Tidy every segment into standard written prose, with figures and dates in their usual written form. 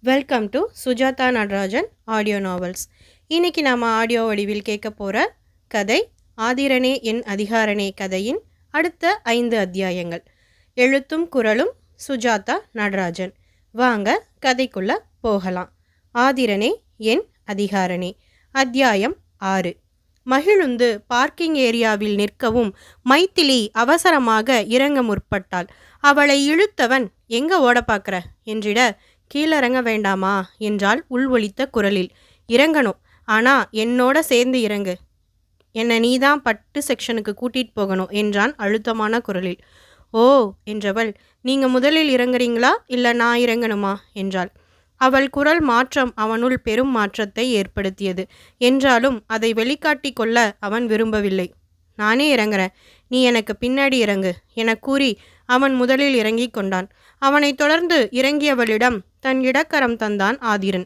Welcome to Sujatha Natarajan audio novels. இன்னைக்கு நாம் audio வடிவில் கேட்க போகிற கதை ஆதிரனே என் அதிகாரனே கதையின் அடுத்த 5 அத்தியாயங்கள். எழுத்தும் குரலும் சுஜாதா நடராஜன். வாங்க கதைக்குள்ள போகலாம். ஆதிரனே என் அதிகாரனே. அத்தியாயம் 6. மகிழுந்து பார்க்கிங் ஏரியாவில் நிற்கவும் மைத்திலி அவசரமாக இறங்க முற்பட்டாள். அவளை இழுத்தவன் எங்க ஓட பார்க்குற என்றிட, கீழிறங்க வேண்டாமா என்றால் உள்வொலித்த குரலில். இறங்கணும், ஆனா என்னோட சேர்ந்து இறங்கு. என்னை நீதான் பட்டு செக்ஷனுக்கு கூட்டிட்டு போகணும் என்றான் அழுத்தமான குரலில். ஓ என்றவள், நீங்க முதலில் இறங்குறீங்களா இல்லை நான் இறங்கணுமா என்றாள். அவள் குரல் மாற்றம் அவனுள் பெரும் மாற்றத்தை ஏற்படுத்தியது. என்றாலும் அதை வெளிக்காட்டி கொள்ள அவன் விரும்பவில்லை. நானே இறங்குறேன், நீ எனக்கு பின்னாடி இறங்கு என கூறி அவன் முதலில் இறங்கி கொண்டான். அவனை தொடர்ந்து இறங்கியவளிடம் தன் இடக்கரம் தந்தான் ஆதிரன்.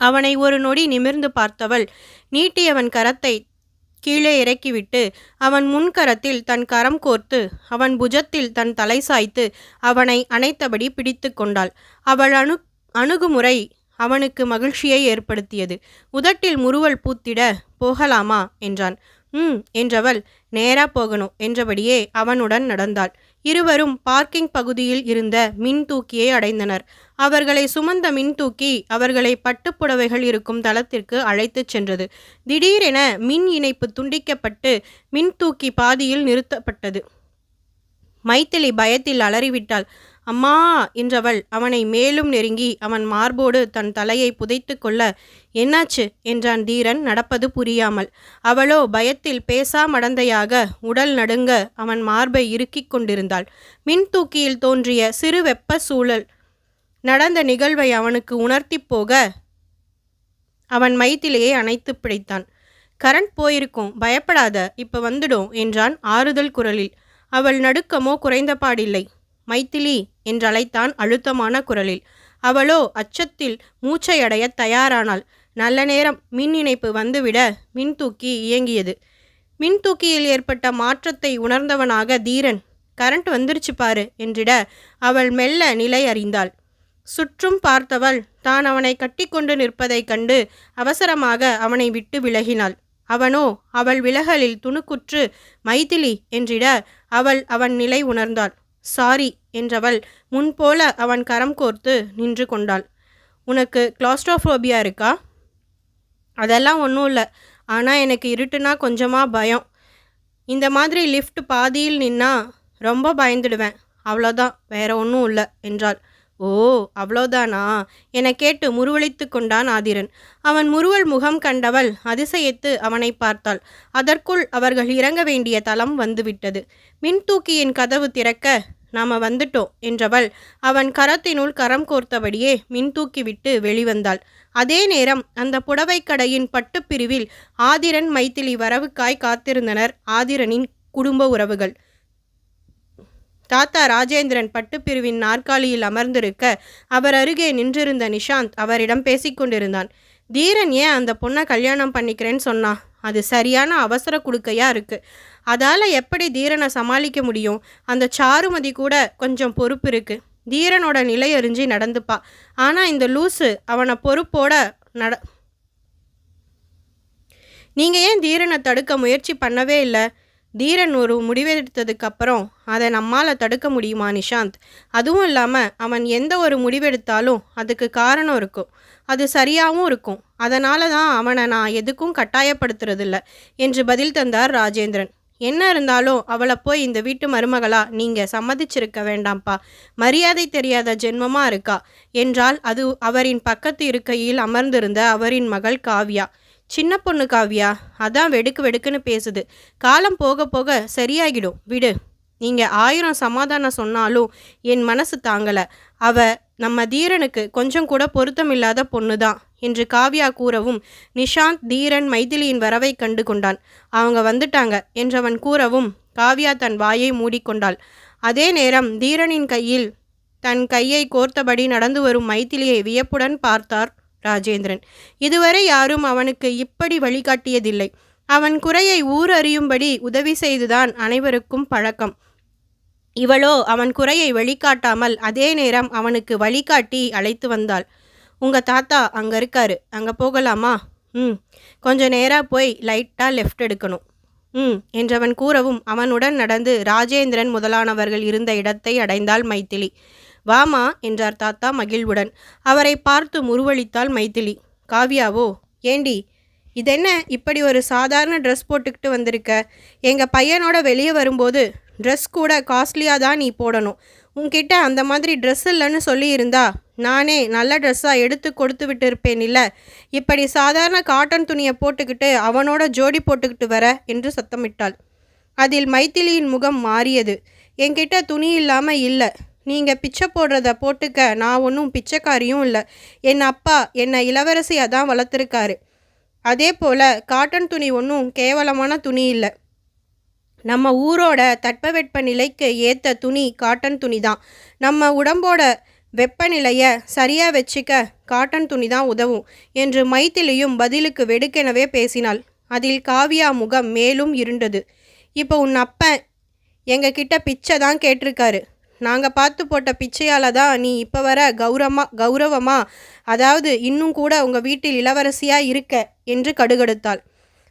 அவனை ஒரு நொடி நிமிர்ந்து பார்த்தவள் நீட்டியவன் கரத்தை கீழே இறக்கிவிட்டு அவன் முன்கரத்தில் தன் கரம் கோர்த்து அவன் புஜத்தில் தன் தலை சாய்த்து அவனை அணைத்தபடி பிடித்து கொண்டாள். அவள் அணுகுமுறை அவனுக்கு மகிழ்ச்சியை ஏற்படுத்தியது. உதட்டில் முறுவல் பூத்திட, போகலாமா என்றான். என்றவள் நேரா போகணும் என்றபடியே அவனுடன் நடந்தாள். இருவரும் பார்க்கிங் பகுதியில் இருந்த மின் தூக்கியை அடைந்தனர். அவர்களை சுமந்த மின் தூக்கி அவர்களை பட்டுப்புடவைகள் இருக்கும் தளத்திற்கு அழைத்துச் சென்றது. திடீரென மின் இணைப்பு துண்டிக்கப்பட்டு மின் தூக்கி பாதியில் நிறுத்தப்பட்டது. மைத்திலி பயத்தில் அலறிவிட்டாள். அம்மா என்றவள் அவனை மேலும் நெருங்கி அவன் மார்போடு தன் தலையை புதைத்து கொள்ள, என்னாச்சு என்றான் தீரன் நடப்பது புரியாமல். அவளோ பயத்தில் பேசா மடந்தையாக உடல் நடுங்க அவன் மார்பை இறுக்கிக் கொண்டிருந்தாள். மின் தூக்கியில் தோன்றிய சிறு வெப்ப சூழல் நடந்த நிகழ்வை அவனுக்கு உணர்த்தி போக அவன் மைத்திலியை அணைத்து பிடித்தான். கரண்ட் போயிருக்கும், பயப்படாத, இப்ப வந்துடும் என்றான் ஆறுதல் குரலில். அவள் நடுக்கமோ குறைந்தபாடில்லை. மைத்திலி என்றழைத்தான் அழுத்தமான குரலில். அவளோ அச்சத்தில் மூச்சையடைய தயாரானாள். நல்ல நேரம் மின் இணைப்பு வந்துவிட மின்தூக்கி இயங்கியது. மின்தூக்கியில் ஏற்பட்ட மாற்றத்தை உணர்ந்தவனாக தீரன், கரண்ட் வந்துருச்சு பாரு என்றிட அவள் மெல்ல நிலை அறிந்தாள். சுற்றும் பார்த்தவள் தான் அவனை கட்டிக்கொண்டு நிற்பதைக் கண்டு அவசரமாக அவனை விட்டு விலகினாள். அவனோ அவள் விலகலில் துணுக்குற்று மைதிலி என்றிட அவள் அவன் நிலை உணர்ந்தாள். சாரி என்றவள் முன்போல அவன் கரம் கோர்த்து நின்று கொண்டாள். உனக்கு கிளாஸ்ட்ரோஃபோபியா இருக்கா? அதெல்லாம் ஒன்றும் இல்லை, ஆனால் எனக்கு இருட்டுனா கொஞ்சமாக பயம். இந்த மாதிரி லிஃப்ட் பாதியில் நின்னா ரொம்ப பயந்துடுவேன், அவ்வளோதான், வேற ஒன்றும் இல்லை என்றாள். ஓ அவ்வளோதானா என கேட்டு முறுவலித்து கொண்டான் ஆதிரன். அவன் முறுவல் முகம் கண்டவள் அதிசயித்து அவனை பார்த்தாள். அதற்குள் அவர்கள் இறங்க வேண்டிய தளம் வந்துவிட்டது. மின்தூக்கியின் கதவு திறக்க, நாம வந்துட்டோம் என்றவள் அவன் கரத்தினுள் கரம் கோர்த்தபடியே மின்தூக்கி விட்டு வெளிவந்தாள். அதே நேரம் அந்த புடவைக்கடையின் பட்டுப்பிரிவில் ஆதிரன் மைத்திலி வரவுக்காய் காத்திருந்தனர் ஆதிரனின் குடும்ப உறவுகள். தாத்தா ராஜேந்திரன் பட்டுப்பிரிவின் நாற்காலியில் அமர்ந்திருக்க அவர் அருகே நின்றிருந்த நிஷாந்த் அவரிடம் பேசிக்கொண்டிருந்தான். தீரன் ஏன் அந்த பொண்ணை கல்யாணம் பண்ணிக்கிறேன்னு சொன்னா? அது சரியான அவசர குடுக்கையா இருக்கு. அதால் எப்படி தீரனை சமாளிக்க முடியும்? அந்த சாருமதி கூட கொஞ்சம் பொறுப்பு இருக்கு. தீரனோட நிலை அறிஞ்சு நடந்துப்பா. ஆனால் இந்த லூசு அவனை பொறுப்போட நீங்கள் ஏன் தீரனை தடுக்க முயற்சி பண்ணவே இல்லை? தீரன் ஒரு முடிவெடுத்ததுக்கப்புறம் அதை நம்மால் தடுக்க முடியுமா நிஷாந்த்? அதுவும் இல்லாமல் அவன் எந்த ஒரு முடிவெடுத்தாலும் அதுக்கு காரணம் இருக்கும், அது சரியாகவும் இருக்கும். அதனால தான் அவனை நான் எதுக்கும் கட்டாயப்படுத்துறதில்ல என்று பதில் தந்தார் ராஜேந்திரன். என்ன இருந்தாலும் அவளை போய் இந்த வீட்டு மருமகளா நீங்கள் சம்மதிச்சிருக்க வேண்டாம்ப்பா. மரியாதை தெரியாத ஜென்மமாக இருக்கா என்றால் அது அவரின் பக்கத்து இருக்கையில் அமர்ந்திருந்த அவரின் மகள் காவ்யா. சின்ன பொண்ணு காவ்யா, அதான் வெடுக்கு வெடுக்குன்னு பேசுது. காலம் போக போக சரியாகிடும், விடு. நீங்கள் 1000 சமாதானம் சொன்னாலும் என் மனசு தாங்கலை. அவ நம்ம தீரனுக்கு கொஞ்சம் கூட பொருத்தமில்லாத பொண்ணு தான் என்று காவ்யா கூறவும் நிஷாந்த் தீரன் மைதிலியின் வரவை கண்டு கொண்டான். அவங்க வந்துட்டாங்க என்றவன் கூறவும் காவ்யா தன் வாயை மூடிக்கொண்டாள். அதே நேரம் தீரனின் கையில் தன் கையை கோர்த்தபடி நடந்து வரும் மைதிலியை வியப்புடன் பார்த்தார் ராஜேந்திரன். இதுவரை யாரும் அவனுக்கு இப்படி வழிகாட்டியதில்லை. அவன் குறையை ஊர் அறியும்படி உதவி செய்துதான் அனைவருக்கும் பழக்கம். இவளோ அவன் குறையை வெளிக்காட்டாமல் அதே நேரம் அவனுக்கு வழிகாட்டி அழைத்து வந்தாள். உங்க தாத்தா அங்க இருக்காரு, அங்க போகலாமா? ம். கொஞ்ச நேரா போய் லைட்டா லெஃப்ட் எடுக்கணும். ம் என்றவன் கூறவும் அவனுடன் நடந்து ராஜேந்திரன் முதலானவர்கள் இருந்த இடத்தை அடைந்தாள் மைதிலி. வாமா என்றார் தாத்தா மகிழ்வுடன். அவரை பார்த்து முறுவளித்தாள் மைதிலி. காவியாவோ, ஏண்டி இதென்ன இப்படி ஒரு சாதாரண ட்ரெஸ் போட்டுக்கிட்டு வந்திருக்க? எங்கள் பையனோட வெளியே வரும்போது ட்ரெஸ் கூட காஸ்ட்லியாக தான் நீ போடணும். உன்கிட்ட அந்த மாதிரி ட்ரெஸ் இல்லைன்னு சொல்லியிருந்தா நானே நல்ல ட்ரெஸ்ஸாக எடுத்து கொடுத்து விட்டு இருப்பேன் இல்லை? இப்படி சாதாரண காட்டன் துணியை போட்டுக்கிட்டு அவனோட ஜோடி போட்டுக்கிட்டு வர என்று சத்தமிட்டாள். அதில் மைதிலியின் முகம் மாறியது. என்கிட்ட துணி இல்லாமல் இல்லை. நீங்கள் பிச்சை போடுறத போட்டுக்க நான் ஒன்றும் பிச்சைக்காரியும் இல்லை. என் அப்பா என்னை இளவரசியாக தான் வளர்த்துருக்காரு. அதே போல் காட்டன் துணி ஒன்றும் கேவலமான துணி இல்லை. நம்ம ஊரோட தட்பவெட்ப நிலைக்கு ஏற்ற துணி காட்டன் துணி தான். நம்ம உடம்போட வெப்பநிலையை சரியாக வச்சுக்க காட்டன் துணி தான் உதவும் என்று மைதிலியும் பதிலுக்கு வெடுக்கெனவே பேசினாள். அதில் காவியா முகம் மேலும் இருண்டது. இப்போ உன் அப்பன் எங்ககிட்ட பிச்சை தான் கேட்டிருக்காரு. நாங்கள் பார்த்து போட்ட பிச்சையால் தான் நீ இப்போ வர கௌரவமா அதாவது இன்னும் கூட உங்கள் வீட்டில் இளவரசியாக இருக்க என்று கடுகடுத்தாள்.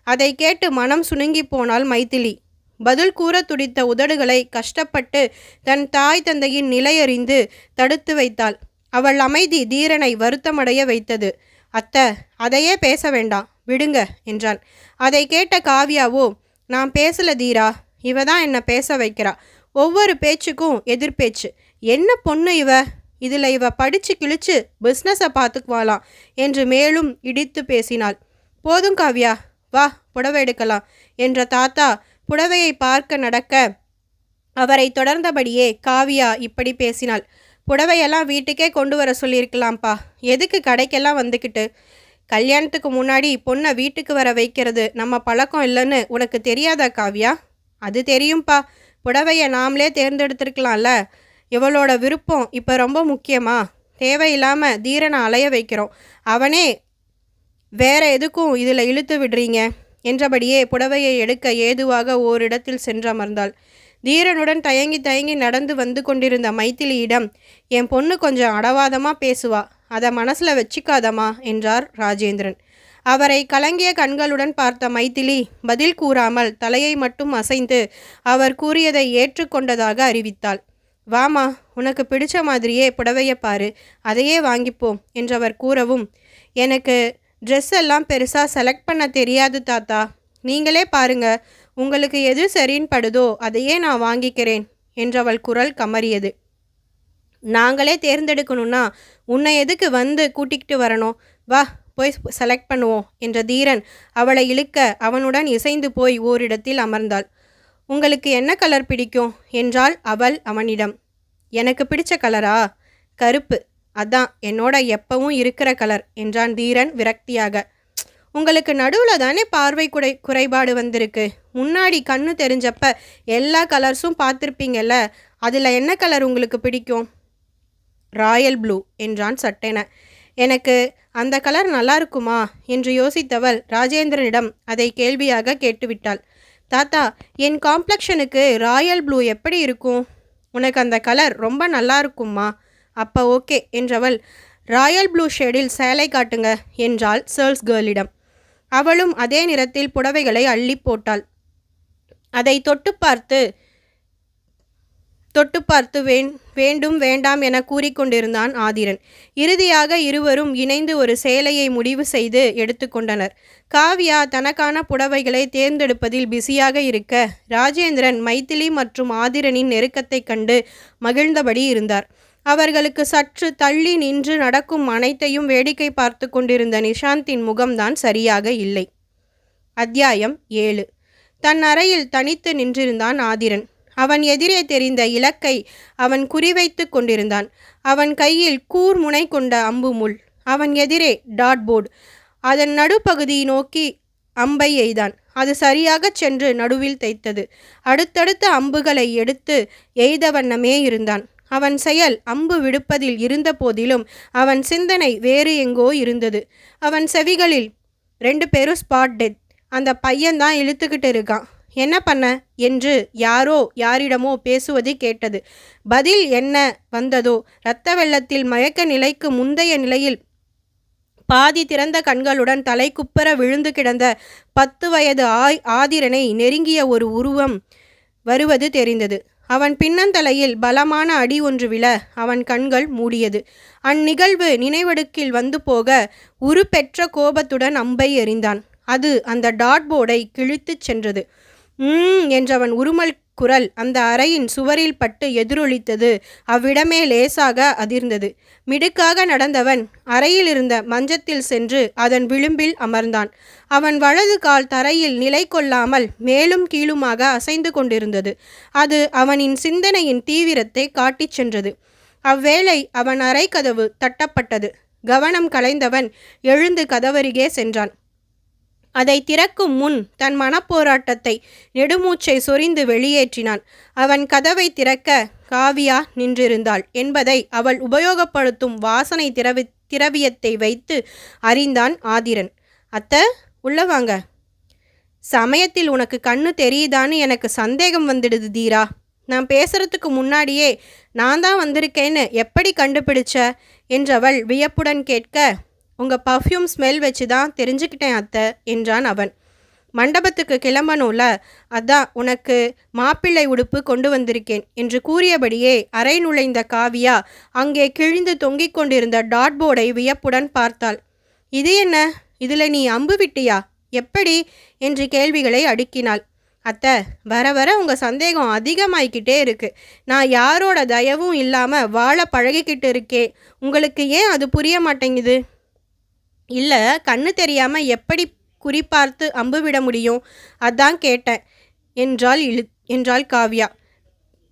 அதை கேட்டு மனம் சுணுங்கி போனாள் மைதிலி. பதில் கூற துடித்த உதடுகளை கஷ்டப்பட்டு தன் தாய் தந்தையின் நிலையறிந்து தடுத்து வைத்தாள். அவள் அமைதி தீரனை வருத்தமடைய வைத்தது. அத்தை, அதையே பேச வேண்டாம், விடுங்க என்றான். அதை கேட்ட காவியாவோ, நான் பேசல தீரா, இவ தான் என்னை பேச வைக்கிறா. ஒவ்வொரு பேச்சுக்கும் எதிர்பேச்சு. என்ன பொண்ணு இவ, இதில் இவ படித்து கிழிச்சு பிஸ்னஸை பார்த்துக்குவாளாம் என்று மேலும் இடித்து பேசினாள். போதும் காவியா, வா புடவை எடுக்கலாம் என்ற தாத்தா புடவையை பார்க்க நடக்க அவரை தொடர்ந்தபடியே காவியா இப்படி பேசினாள். புடவையெல்லாம் வீட்டுக்கே கொண்டு வர சொல்லியிருக்கலாம்ப்பா, எதுக்கு கடைக்கெல்லாம் வந்துக்கிட்டு? கல்யாணத்துக்கு முன்னாடி பொண்ணை வீட்டுக்கு வர வைக்கிறது நம்ம பழக்கம் இல்லைன்னு உனக்கு தெரியாதா காவியா? அது தெரியும்ப்பா, புடவையை நாமளே தேர்ந்தெடுத்துருக்கலாம்ல. இவளோட விருப்பம் இப்போ ரொம்ப முக்கியமா? தேவையில்லாமல் தீரனை அலைய வைக்கிறோம், அவனே வேற எதுக்கும் இதில் இழுத்து விடுறீங்க என்றபடியே புடவையை எடுக்க ஏதுவாக ஓரிடத்தில் சென்றமர்ந்தாள். தீரனுடன் தயங்கி தயங்கி நடந்து வந்து கொண்டிருந்த மைதிலியிடம், என் பொண்ணு கொஞ்சம் அடவாதமாக பேசுவா, அதை மனசில் வச்சிக்காதம்மா என்றார் ராஜேந்திரன். அவரை கலங்கிய கண்களுடன் பார்த்த மைதிலி பதில் கூறாமல் தலையை மட்டும் அசைந்து அவர் கூறியதை ஏற்றுக்கொண்டதாக அறிவித்தாள். வாமா, உனக்கு பிடிச்ச மாதிரியே புடவையை பாரு, அதையே வாங்கிப்போம் என்றவர் கூறவும், எனக்கு ட்ரெஸ் எல்லாம் பெருசாக செலக்ட் பண்ண தெரியாது தாத்தா, நீங்களே பாருங்க, உங்களுக்கு எது சரின்னு படுதோ அதையே நான் வாங்கிக்கிறேன் என்றவள் குரல் கமறியது. நாங்களே தேர்ந்தெடுக்கணும்னா உன்னை எதுக்கு வந்து கூட்டிகிட்டு வரணும்? வா போய் செலக்ட் பண்ணுவோம் என்ற தீரன் அவளை இழுக்க அவனுடன் இசைந்து போய் ஓரிடத்தில் அமர்ந்தாள். உங்களுக்கு என்ன கலர் பிடிக்கும் என்றாள் அவள் அவனிடம். எனக்கு பிடிச்ச கலரா? கருப்பு, அதான் என்னோட எப்பவும் இருக்கிற கலர் என்றான் தீரன் விரக்தியாக. உங்களுக்கு நடுவில் தானே பார்வை குறைபாடு வந்திருக்கு. முன்னாடி கண்ணு தெரிஞ்சப்ப எல்லா கலர்ஸும் பார்த்துருப்பீங்கல்ல, அதில் என்ன கலர் உங்களுக்கு பிடிக்கும்? ராயல் ப்ளூ என்றான் சட்டென. எனக்கு அந்த கலர் நல்லா இருக்குமா என்று யோசித்தவள் ராஜேந்திரனிடம் அதை கேள்வியாக கேட்டுவிட்டாள். தாத்தா, என் காம்ப்ளெக்ஷனுக்கு ராயல் ப்ளூ எப்படி இருக்கும்? உனக்கு அந்த கலர் ரொம்ப நல்லா இருக்குமா? அப்போ ஓகே என்றவள், ராயல் ப்ளூ ஷேடில் சேலை காட்டுங்க என்றாள் சேல்ஸ் கேர்ளிடம். அவளும் அதே நிறத்தில் புடவைகளை அள்ளி போட்டாள். அதை தொட்டு பார்த்து வேண்டும் வேண்டாம் என கூறிக்கொண்டிருந்தான் ஆதிரன். இறுதியாக இருவரும் இணைந்து ஒரு சேலையை முடிவு செய்து எடுத்துக்கொண்டனர். காவியா தனக்கான புடவைகளை தேர்ந்தெடுப்பதில் பிஸியாக இருக்க ராஜேந்திரன் மைதிலி மற்றும் ஆதிரனின் நெருக்கத்தை கண்டு மகிழ்ந்தபடி இருந்தார். அவர்களுக்கு சற்று தள்ளி நின்று நடக்கும் அனைத்தையும் வேடிக்கை பார்த்து கொண்டிருந்த நிஷாந்தின் முகம்தான் சரியாக இல்லை. அத்தியாயம் 7. தன் அறையில் தனித்து நின்றிருந்தான் ஆதிரன். அவன் எதிரே தெரிந்த இலக்கை அவன் குறிவைத்து கொண்டிருந்தான். அவன் கையில் கூர்முனை கொண்ட அம்பு முள். அவன் எதிரே டாட் போர்டு. அதன் நடுப்பகுதி நோக்கி அம்பை எய்தான். அது சரியாக சென்று நடுவில் தைத்தது. அடுத்தடுத்த அம்புகளை எடுத்து எய்த வண்ணமே இருந்தான். அவன் செயல் அம்பு விடுப்பதில் இருந்த போதிலும் அவன் சிந்தனை வேறு எங்கோ இருந்தது. அவன் செவிகளில் 2 பேரும் ஸ்பாட் டெத், அந்த பையன்தான் இழுத்துக்கிட்டு இருக்கான் என்ன பண்ண என்று யாரோ யாரிடமோ பேசுவது கேட்டது. பதில் என்ன வந்ததோ, இரத்த வெள்ளத்தில் மயக்க நிலைக்கு முந்தைய நிலையில் பாதி திறந்த கண்களுடன் தலைக்குப்புற விழுந்து கிடந்த 10 வயது ஆதிரனை நெருங்கிய ஒரு உருவம் வருவது தெரிந்தது. அவன் பின்னந்தலையில் பலமான அடி ஒன்று விழ அவன் கண்கள் மூடியது. அந்நிகழ்வு நினைவடுக்கில் வந்து போக உருப்பெற்ற கோபத்துடன் அம்பை எறிந்தான். அது அந்த டாட் போர்டை கிழித்துச் சென்றது. என்றவன் உருமல் குரல் அந்த அறையின் சுவரில் பட்டு எதிரொலித்தது. அவ்விடமே லேசாக அதிர்ந்தது. மிடுக்காக நடந்தவன் அறையில் இருந்த மஞ்சத்தில் சென்று அதன் விளிம்பில் அமர்ந்தான். அவன் வலது கால் தரையில் நிலை கொள்ளாமல் மேலும் கீழுமாக அசைந்து கொண்டிருந்தது. அது அவனின் சிந்தனையின் தீவிரத்தை காட்டிச் சென்றது. அவ்வேளை அவன் அறை கதவு தட்டப்பட்டது. கவனம் கலைந்தவன் எழுந்து கதவருகே சென்றான். அதை திறக்கும் முன் தன் மனப்போராட்டத்தை நெடுமூச்சை சொரிந்து வெளியேற்றினான். அவன் கதவை திறக்க காவியா நின்றிருந்தாள் என்பதை அவள் உபயோகப்படுத்தும் வாசனை திரவியத்தை வைத்து அறிந்தான் ஆதிரன். அத்தை, உள்ள வாங்க. சமயத்தில் உனக்கு கண்ணு தெரியுதான்னு எனக்கு சந்தேகம் வந்துடுது தீரா. நான் பேசுறதுக்கு முன்னாடியே நான் தான் வந்திருக்கேன்னு எப்படி கண்டுபிடிச்ச என்றவள் வியப்புடன் கேட்க, உங்கள் பர்ஃப்யூம் ஸ்மெல் வச்சு தான் தெரிஞ்சுக்கிட்டேன் அத்தை என்றான் அவன். மண்டபத்துக்கு கிளம்பணும்ல, அதான் உனக்கு மாப்பிள்ளை உடுப்பு கொண்டு வந்திருக்கேன் என்று கூறியபடியே அறை நுழைந்த காவியா அங்கே கிழிந்து தொங்கிக் கொண்டிருந்த டாட் போர்டை வியப்புடன் பார்த்தாள். இது என்ன? இதில் நீ அம்பு விட்டியா? எப்படி என்று கேள்விகளை அடுக்கினாள். அத்தை, வர வர உங்கள் சந்தேகம் அதிகமாகிக்கிட்டே இருக்கு. நான் யாரோட தயவும் இல்லாமல் வாழ பழகிக்கிட்டு இருக்கேன். உங்களுக்கு ஏன் அது புரிய மாட்டேங்குது? இல்லை, கண்ணு தெரியாமல் எப்படி குறிப்பார்த்து அம்பு விட முடியும்? அதான் கேட்டேன் என்றாள் காவ்யா.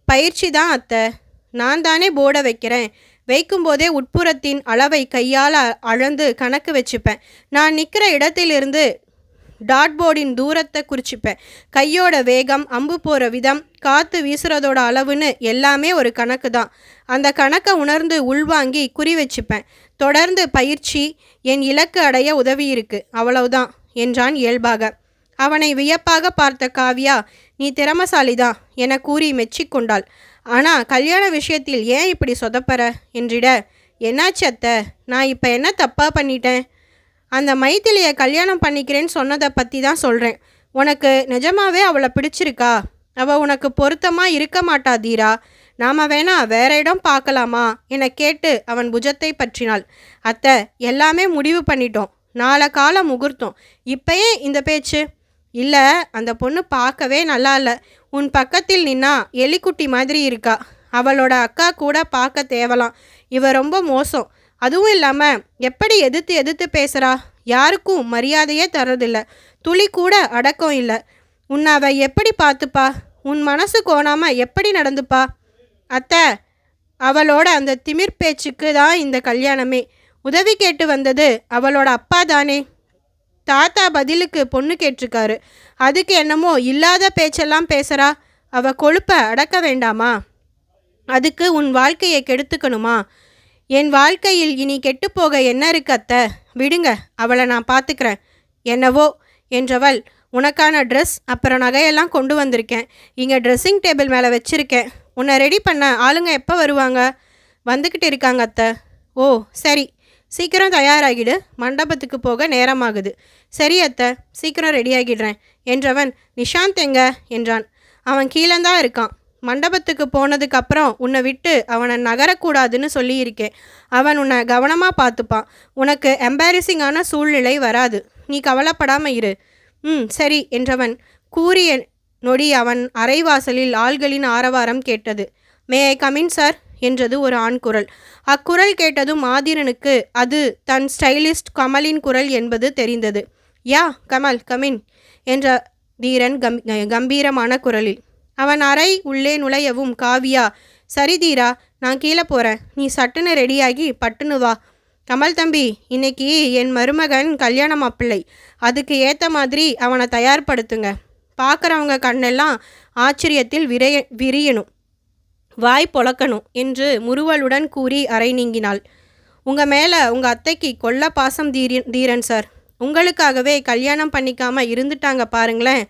பயிற்சி தான் அத்தை. நான் தானே போர்டை வைக்கிறேன். வைக்கும்போதே உட்புறத்தின் அளவை கையால் அளந்து கணக்கு வச்சுப்பேன். நான் நிற்கிற இடத்திலிருந்து டாட் போர்டின் தூரத்தை குறிச்சிப்பேன். கையோட வேகம், அம்பு போகிற விதம், காற்று வீசுறதோட அளவுன்னு எல்லாமே ஒரு கணக்கு தான். அந்த கணக்கை உணர்ந்து உள்வாங்கி குறி வச்சுப்பேன். தொடர்ந்து பயிற்சி என் இலக்கு அடைய உதவி இருக்கு, அவ்வளவுதான் என்றான் இயல்பாக. அவனை வியப்பாக பார்த்த காவ்யா, நீ திறமசாலிதான் என கூறி மெச்சிக்கொண்டாள். ஆனால் கல்யாண விஷயத்தில் ஏன் இப்படி சொதப்பற என்றிட, என்னாச்சு அத்தை, நான் இப்போ என்ன தப்பாக பண்ணிட்டேன்? அந்த மைத்திலியை கல்யாணம் பண்ணிக்கிறேன்னு சொன்னதை பற்றி தான் சொல்கிறேன். உனக்கு நிஜமாவே அவளை பிடிச்சிருக்கா? அவள் உனக்கு பொருத்தமாக இருக்க மாட்டா தீரா. நாம் வேணா வேற இடம் பார்க்கலாமா என கேட்டு அவன் புஜத்தை பற்றினாள். அத்தை, எல்லாமே முடிவு பண்ணிட்டோம். நாளை கால முகூர்த்தம். இப்பயே இந்த பேச்சு? இல்லை, அந்த பொண்ணு பார்க்கவே நல்லா இல்லை. உன் பக்கத்தில் நின்னா எலிக்குட்டி மாதிரி இருக்கா. அவளோட அக்கா கூட பார்க்க தேவலாம். இவ ரொம்ப மோசம். அதுவும் இல்லாமல் எப்படி எதிர்த்து பேசுகிறா. யாருக்கும் மரியாதையே தரதில்லை. துளி கூட அடக்கம் இல்லை. உன்னை அவள் எப்படி பார்த்துப்பா? உன் மனசு கோணாமல் எப்படி நடந்துப்பா? அத்தை, அவளோட அந்த திமிர் பேச்சுக்கு தான் இந்த கல்யாணமே. உதவி கேட்டு வந்தது அவளோட அப்பா தானே. தாத்தா பதிலுக்கு பொண்ணு கேட்டிருக்காரு. அதுக்கு என்னமோ இல்லாத பேச்செல்லாம் பேசுகிறா. அவள் கொழுப்பை அடக்க வேண்டாமா? அதுக்கு உன் வாழ்க்கையை கெடுத்துக்கணுமா? என் வாழ்க்கையில் இனி கெட்டுப்போக என்ன இருக்கு அத்தை? விடுங்க, அவளை நான் பார்த்துக்கிறேன். என்னவோ என்றவள், உனக்கான ட்ரெஸ் அப்புறம் நகையெல்லாம் கொண்டு வந்திருக்கேன். இங்கே ட்ரெஸ்ஸிங் டேபிள் மேலே வச்சுருக்கேன். உன்னை ரெடி பண்ண ஆளுங்க எப்போ வருவாங்க? வந்துக்கிட்டு இருக்காங்க அத்தை. ஓ சரி, சீக்கிரம் தயாராகிடு. மண்டபத்துக்கு போக நேரமாகுது. சரி அத்தை, சீக்கிரம் ரெடியாகிடுறேன் என்றவன், நிஷாந்த் எங்க என்றான். அவன் கீழேந்தான் இருக்கான். மண்டபத்துக்கு போனதுக்கப்புறம் உன்னை விட்டு அவனை நகரக்கூடாதுன்னு சொல்லியிருக்கேன். அவன் உன்னை கவனமாக பார்த்துப்பான். உனக்கு எம்பாரசிங்கான சூழ்நிலை வராது. நீ கவலைப்படாமல் இரு. சரி என்றவன் கூறிய நொடி அவன் அரைவாசலில் ஆள்களின் ஆரவாரம் கேட்டது. மே ஐ கமின் சார் என்றது ஒரு ஆண் குரல். அக்குரல் கேட்டதும் ஆதிரனுக்கு அது தன் ஸ்டைலிஸ்ட் கமலின் குரல் என்பது தெரிந்தது. யா கமல், கமின் என்ற தீரன் கம்பீரமான குரலில். அவன் அறை உள்ளே நுழையவும் காவியா, சரி தீரா, நான் கீழே போகிறேன். நீ சட்டுன்னு ரெடியாகி பட்டுன்னு வா. கமல் தம்பி, இன்னைக்கு என் மருமகன் கல்யாண மாப்பிள்ளை. அதுக்கு ஏற்ற மாதிரி அவனை தயார்படுத்துங்க. பார்க்குறவங்க கண்ணெல்லாம் ஆச்சரியத்தில் விரியணும், வாய் பொளக்கணும் என்று முறுவலுடன் கூறி அறை நீங்கினாள். உங்கள் மேலே உங்கள் அத்தைக்கு கொல்ல பாசம் தீரன் சார். உங்களுக்காகவே கல்யாணம் பண்ணிக்காமல் இருந்துட்டாங்க பாருங்களேன்.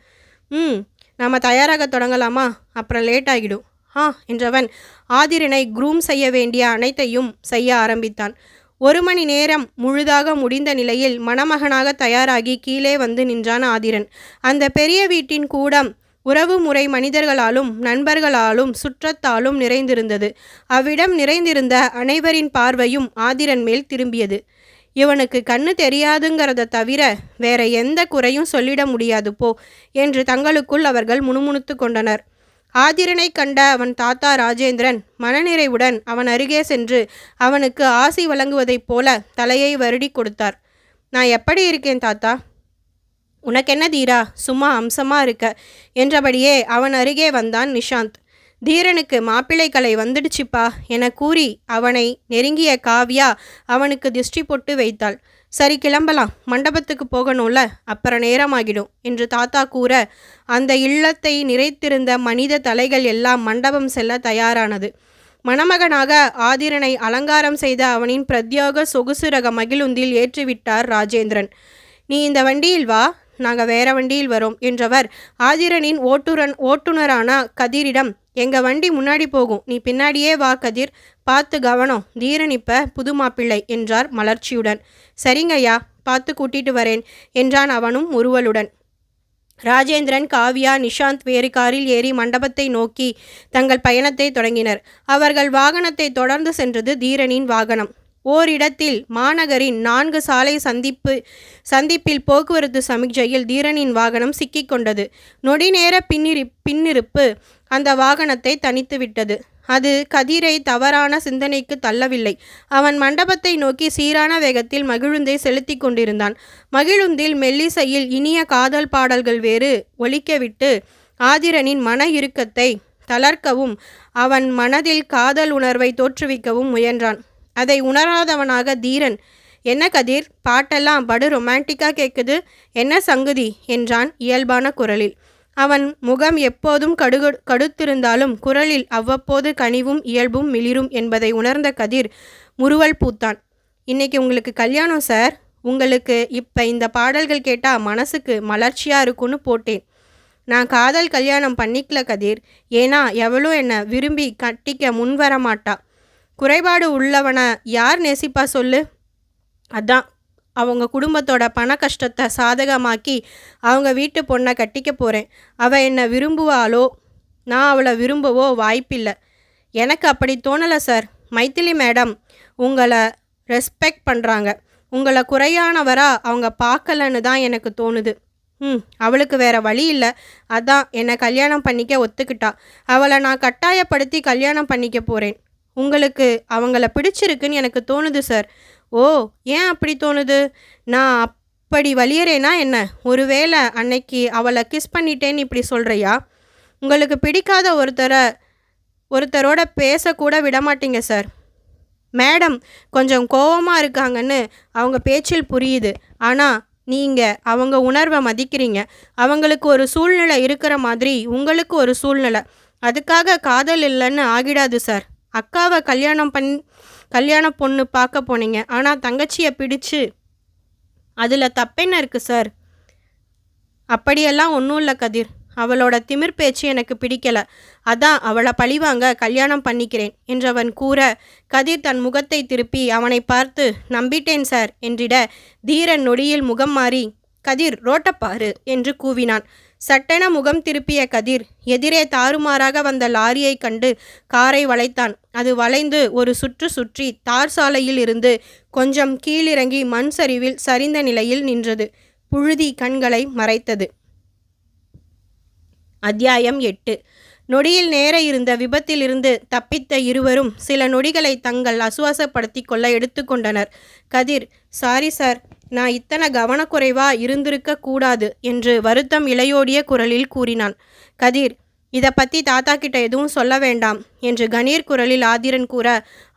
நாம் தயாராக தொடங்கலாமா? அப்புறம் லேட் ஆகிடும். என்றவன் ஆதிரனை க்ரூம் செய்ய வேண்டிய அனைத்தையும் செய்ய ஆரம்பித்தான். 1 மணி நேரம் முழுதாக முடிந்த நிலையில் மணமகனாக தயாராகி கீழே வந்து நின்றான் ஆதிரன். அந்த பெரிய வீட்டின் கூடம் உறவு முறை மனிதர்களாலும் நண்பர்களாலும் சுற்றத்தாலும் நிறைந்திருந்தது. அவ்விடம் நிறைந்திருந்த அனைவரின் பார்வையும் ஆதிரன் மேல் திரும்பியது. இவனுக்கு கண்ணு தெரியாதுங்கிறத தவிர வேற எந்த குறையும் சொல்லிட முடியாது போ என்று தங்களுக்குள் அவர்கள் முணுமுணுத்து கொண்டனர். ஆதிரனை கண்ட அவன் தாத்தா ராஜேந்திரன் மனநிறைவுடன் அவன் அருகே சென்று அவனுக்கு ஆசி வழங்குவதைப் போல தலையை வருடி கொடுத்தார். நான் எப்படி இருக்கேன் தாத்தா? உனக்கென்ன தீரா, சும்மா அம்சமா இருக்க என்றபடியே அவன் அருகே வந்தான் நிஷாந்த். தீரனுக்கு மாப்பிள்ளை கலை வந்துடுச்சுப்பா என கூறி அவனை நெருங்கிய காவ்யா அவனுக்கு திருஷ்டி போட்டு வைத்தாள். சரி, கிளம்பலாம், மண்டபத்துக்கு போகணும்ல, அப்புறம் நேரமாகிடும் என்று தாத்தா கூற அந்த இல்லத்தை நிறைத்திருந்த மனித தலைகள் எல்லாம் மண்டபம் செல்ல தயாரானது. மணமகனாக ஆதிரனை அலங்காரம் செய்த அவனின் பிரத்யோக சொகுசு ரக மகிழுந்தில் ஏற்றிவிட்டார் ராஜேந்திரன். நீ இந்த வண்டியில் வா, நாங்கள் வேற வண்டியில் வரோம் என்றவர் ஆதிரனின் ஓட்டுநரான கதிரிடம், எங்க வண்டி முன்னாடி போகும், நீ பின்னாடியே வா கதிர், பார்த்து கவனம், தீரன் இப்ப புது மாப்பிள்ளை என்றார் மலர்ச்சியுடன். சரிங்கய்யா, பார்த்து கூட்டிட்டு வரேன் என்றான் அவனும் முறுவலுடன். ராஜேந்திரன், காவ்யா, நிஷாந்த் வேறு காரில் ஏறி மண்டபத்தை நோக்கி தங்கள் பயணத்தை தொடங்கினர். அவர்கள் வாகனத்தை தொடர்ந்து சென்றது தீரனின் வாகனம். ஓரிடத்தில் மாநகரின் 4 சாலை சந்திப்பில் போக்குவரத்து சமிக்ஞையில் தீரனின் வாகனம் சிக்கிக்கொண்டது. நொடி நேர பின்னிருப்பு அந்த வாகனத்தை தனித்து விட்டது. அது கதிரை தவறான சிந்தனைக்கு தள்ளவில்லை. அவன் மண்டபத்தை நோக்கி சீரான வேகத்தில் மகிழுந்தை செலுத்தி கொண்டிருந்தான். மகிழுந்தில் மெல்லிசையில் இனிய காதல் பாடல்கள் வேறு ஒலிக்கவிட்டு ஆதிரனின் மன இறுக்கத்தை தளர்க்கவும் அவன் மனதில் காதல் உணர்வை தோற்றுவிக்கவும் முயன்றான். அதை உணராதவனாக தீரன், என்ன கதிர், பாட்டெல்லாம் படு ரொமான்டிக்காக கேட்குது, என்ன சங்குதி என்றான் இயல்பான குரலில். அவன் முகம் எப்போதும் கடுத்திருந்தாலும் குரலில் அவ்வப்போது கனிவும் இயல்பும் மிளிரும் என்பதை உணர்ந்த கதிர் முறுவல் பூத்தான். இன்னைக்கு உங்களுக்கு கல்யாணம் சார், உங்களுக்கு இப்போ இந்த பாடல்கள் கேட்டால் மனசுக்கு மலர்ச்சியாக இருக்குன்னு போட்டேன். நான் காதல் கல்யாணம் பண்ணிக்கல கதிர், ஏன்னா எவளும் என்னை விரும்பி கட்டிக்க முன்வர மாட்டா. குறைபாடு உள்ளவனை யார் நேசிப்பா சொல்லு? அதான் அவங்க குடும்பத்தோட பண கஷ்டத்தை சாதகமாக்கி அவங்க வீட்டு பொண்ணை கட்டிக்க போகிறேன். அவள் என்னை விரும்புவாளோ நான் அவளை விரும்பவோ வாய்ப்பில்லை. எனக்கு அப்படி தோணலை சார். மைத்திலி மேடம் உங்களை ரெஸ்பெக்ட் பண்ணுறாங்க. உங்களை குறையானவராக அவங்க பார்க்கலன்னு தான் எனக்கு தோணுது. அவளுக்கு வேற வழி இல்லை, அதான் என்னை கல்யாணம் பண்ணிக்க ஒத்துக்கிட்டா. அவளை நான் கட்டாயப்படுத்தி கல்யாணம் பண்ணிக்க போகிறேன். உங்களுக்கு அவங்கள பிடிச்சிருக்குன்னு எனக்கு தோணுது சார். ஓ, ஏன் அப்படி தோணுது? நான் அப்படி வலியறேனா என்ன? ஒருவேளை அன்னைக்கு அவளை கிஸ் பண்ணிட்டேன்னு இப்படி சொல்கிறியா? உங்களுக்கு பிடிக்காத ஒருத்தரோட பேசக்கூட விடமாட்டீங்க சார். மேடம் கொஞ்சம் கோவமாக இருக்காங்கன்னு அவங்க பேச்சில் புரியுது. ஆனால் நீங்கள் அவங்க உணர்வை மதிக்கிறீங்க. அவங்களுக்கு ஒரு சூழ்நிலை இருக்கிற மாதிரி உங்களுக்கு ஒரு சூழ்நிலை. அதுக்காக காதல் இல்லைன்னு ஆகிடாது சார். அக்காவை கல்யாண பொண்ணு பார்க்க போனீங்க, ஆனால் தங்கச்சியை பிடிச்சு அதில் தப்பென்ன இருக்குது சார்? அப்படியெல்லாம் ஒன்றும் இல்லை கதிர். அவளோட திமிர் பேச்சு எனக்கு பிடிக்கலை. அதான் அவளை பழிவாங்க கல்யாணம் பண்ணிக்கிறேன் என்றவன் கூற கதிர் தன் முகத்தை திருப்பி அவனை பார்த்து, நம்பிட்டேன் சார் என்றிட தீரன் நொடியில் முகம் மாறி, கதிர் ரோட்டப்பாரு என்று கூவினான். சட்டென முகம் திருப்பிய கதிர் எதிரே தாறுமாறாக வந்த லாரியை கண்டு காரை வளைத்தான். அது வளைந்து ஒரு சுற்றி தார் சாலையில் இருந்து கொஞ்சம் கீழிறங்கி மண் சரிவில் சரிந்த நிலையில் நின்றது. புழுதி கண்களை மறைத்தது. அத்தியாயம் 8. நொடியில் நேர இருந்த விபத்திலிருந்து தப்பித்த இருவரும் சில நொடிகளை தங்கள் ஆசுவாசப்படுத்தி கொள்ள எடுத்துக்கொண்டனர். கதிர், சாரி சார், நான் இத்தனை கவனக்குறைவா இருந்திருக்க கூடாது என்று வருத்தம் இளையோடிய குரலில் கூறினான். கதிர், இதை பற்றி தாத்தா கிட்ட எதுவும் சொல்ல வேண்டாம் என்று கணீர் குரலில் ஆதிரன் கூற,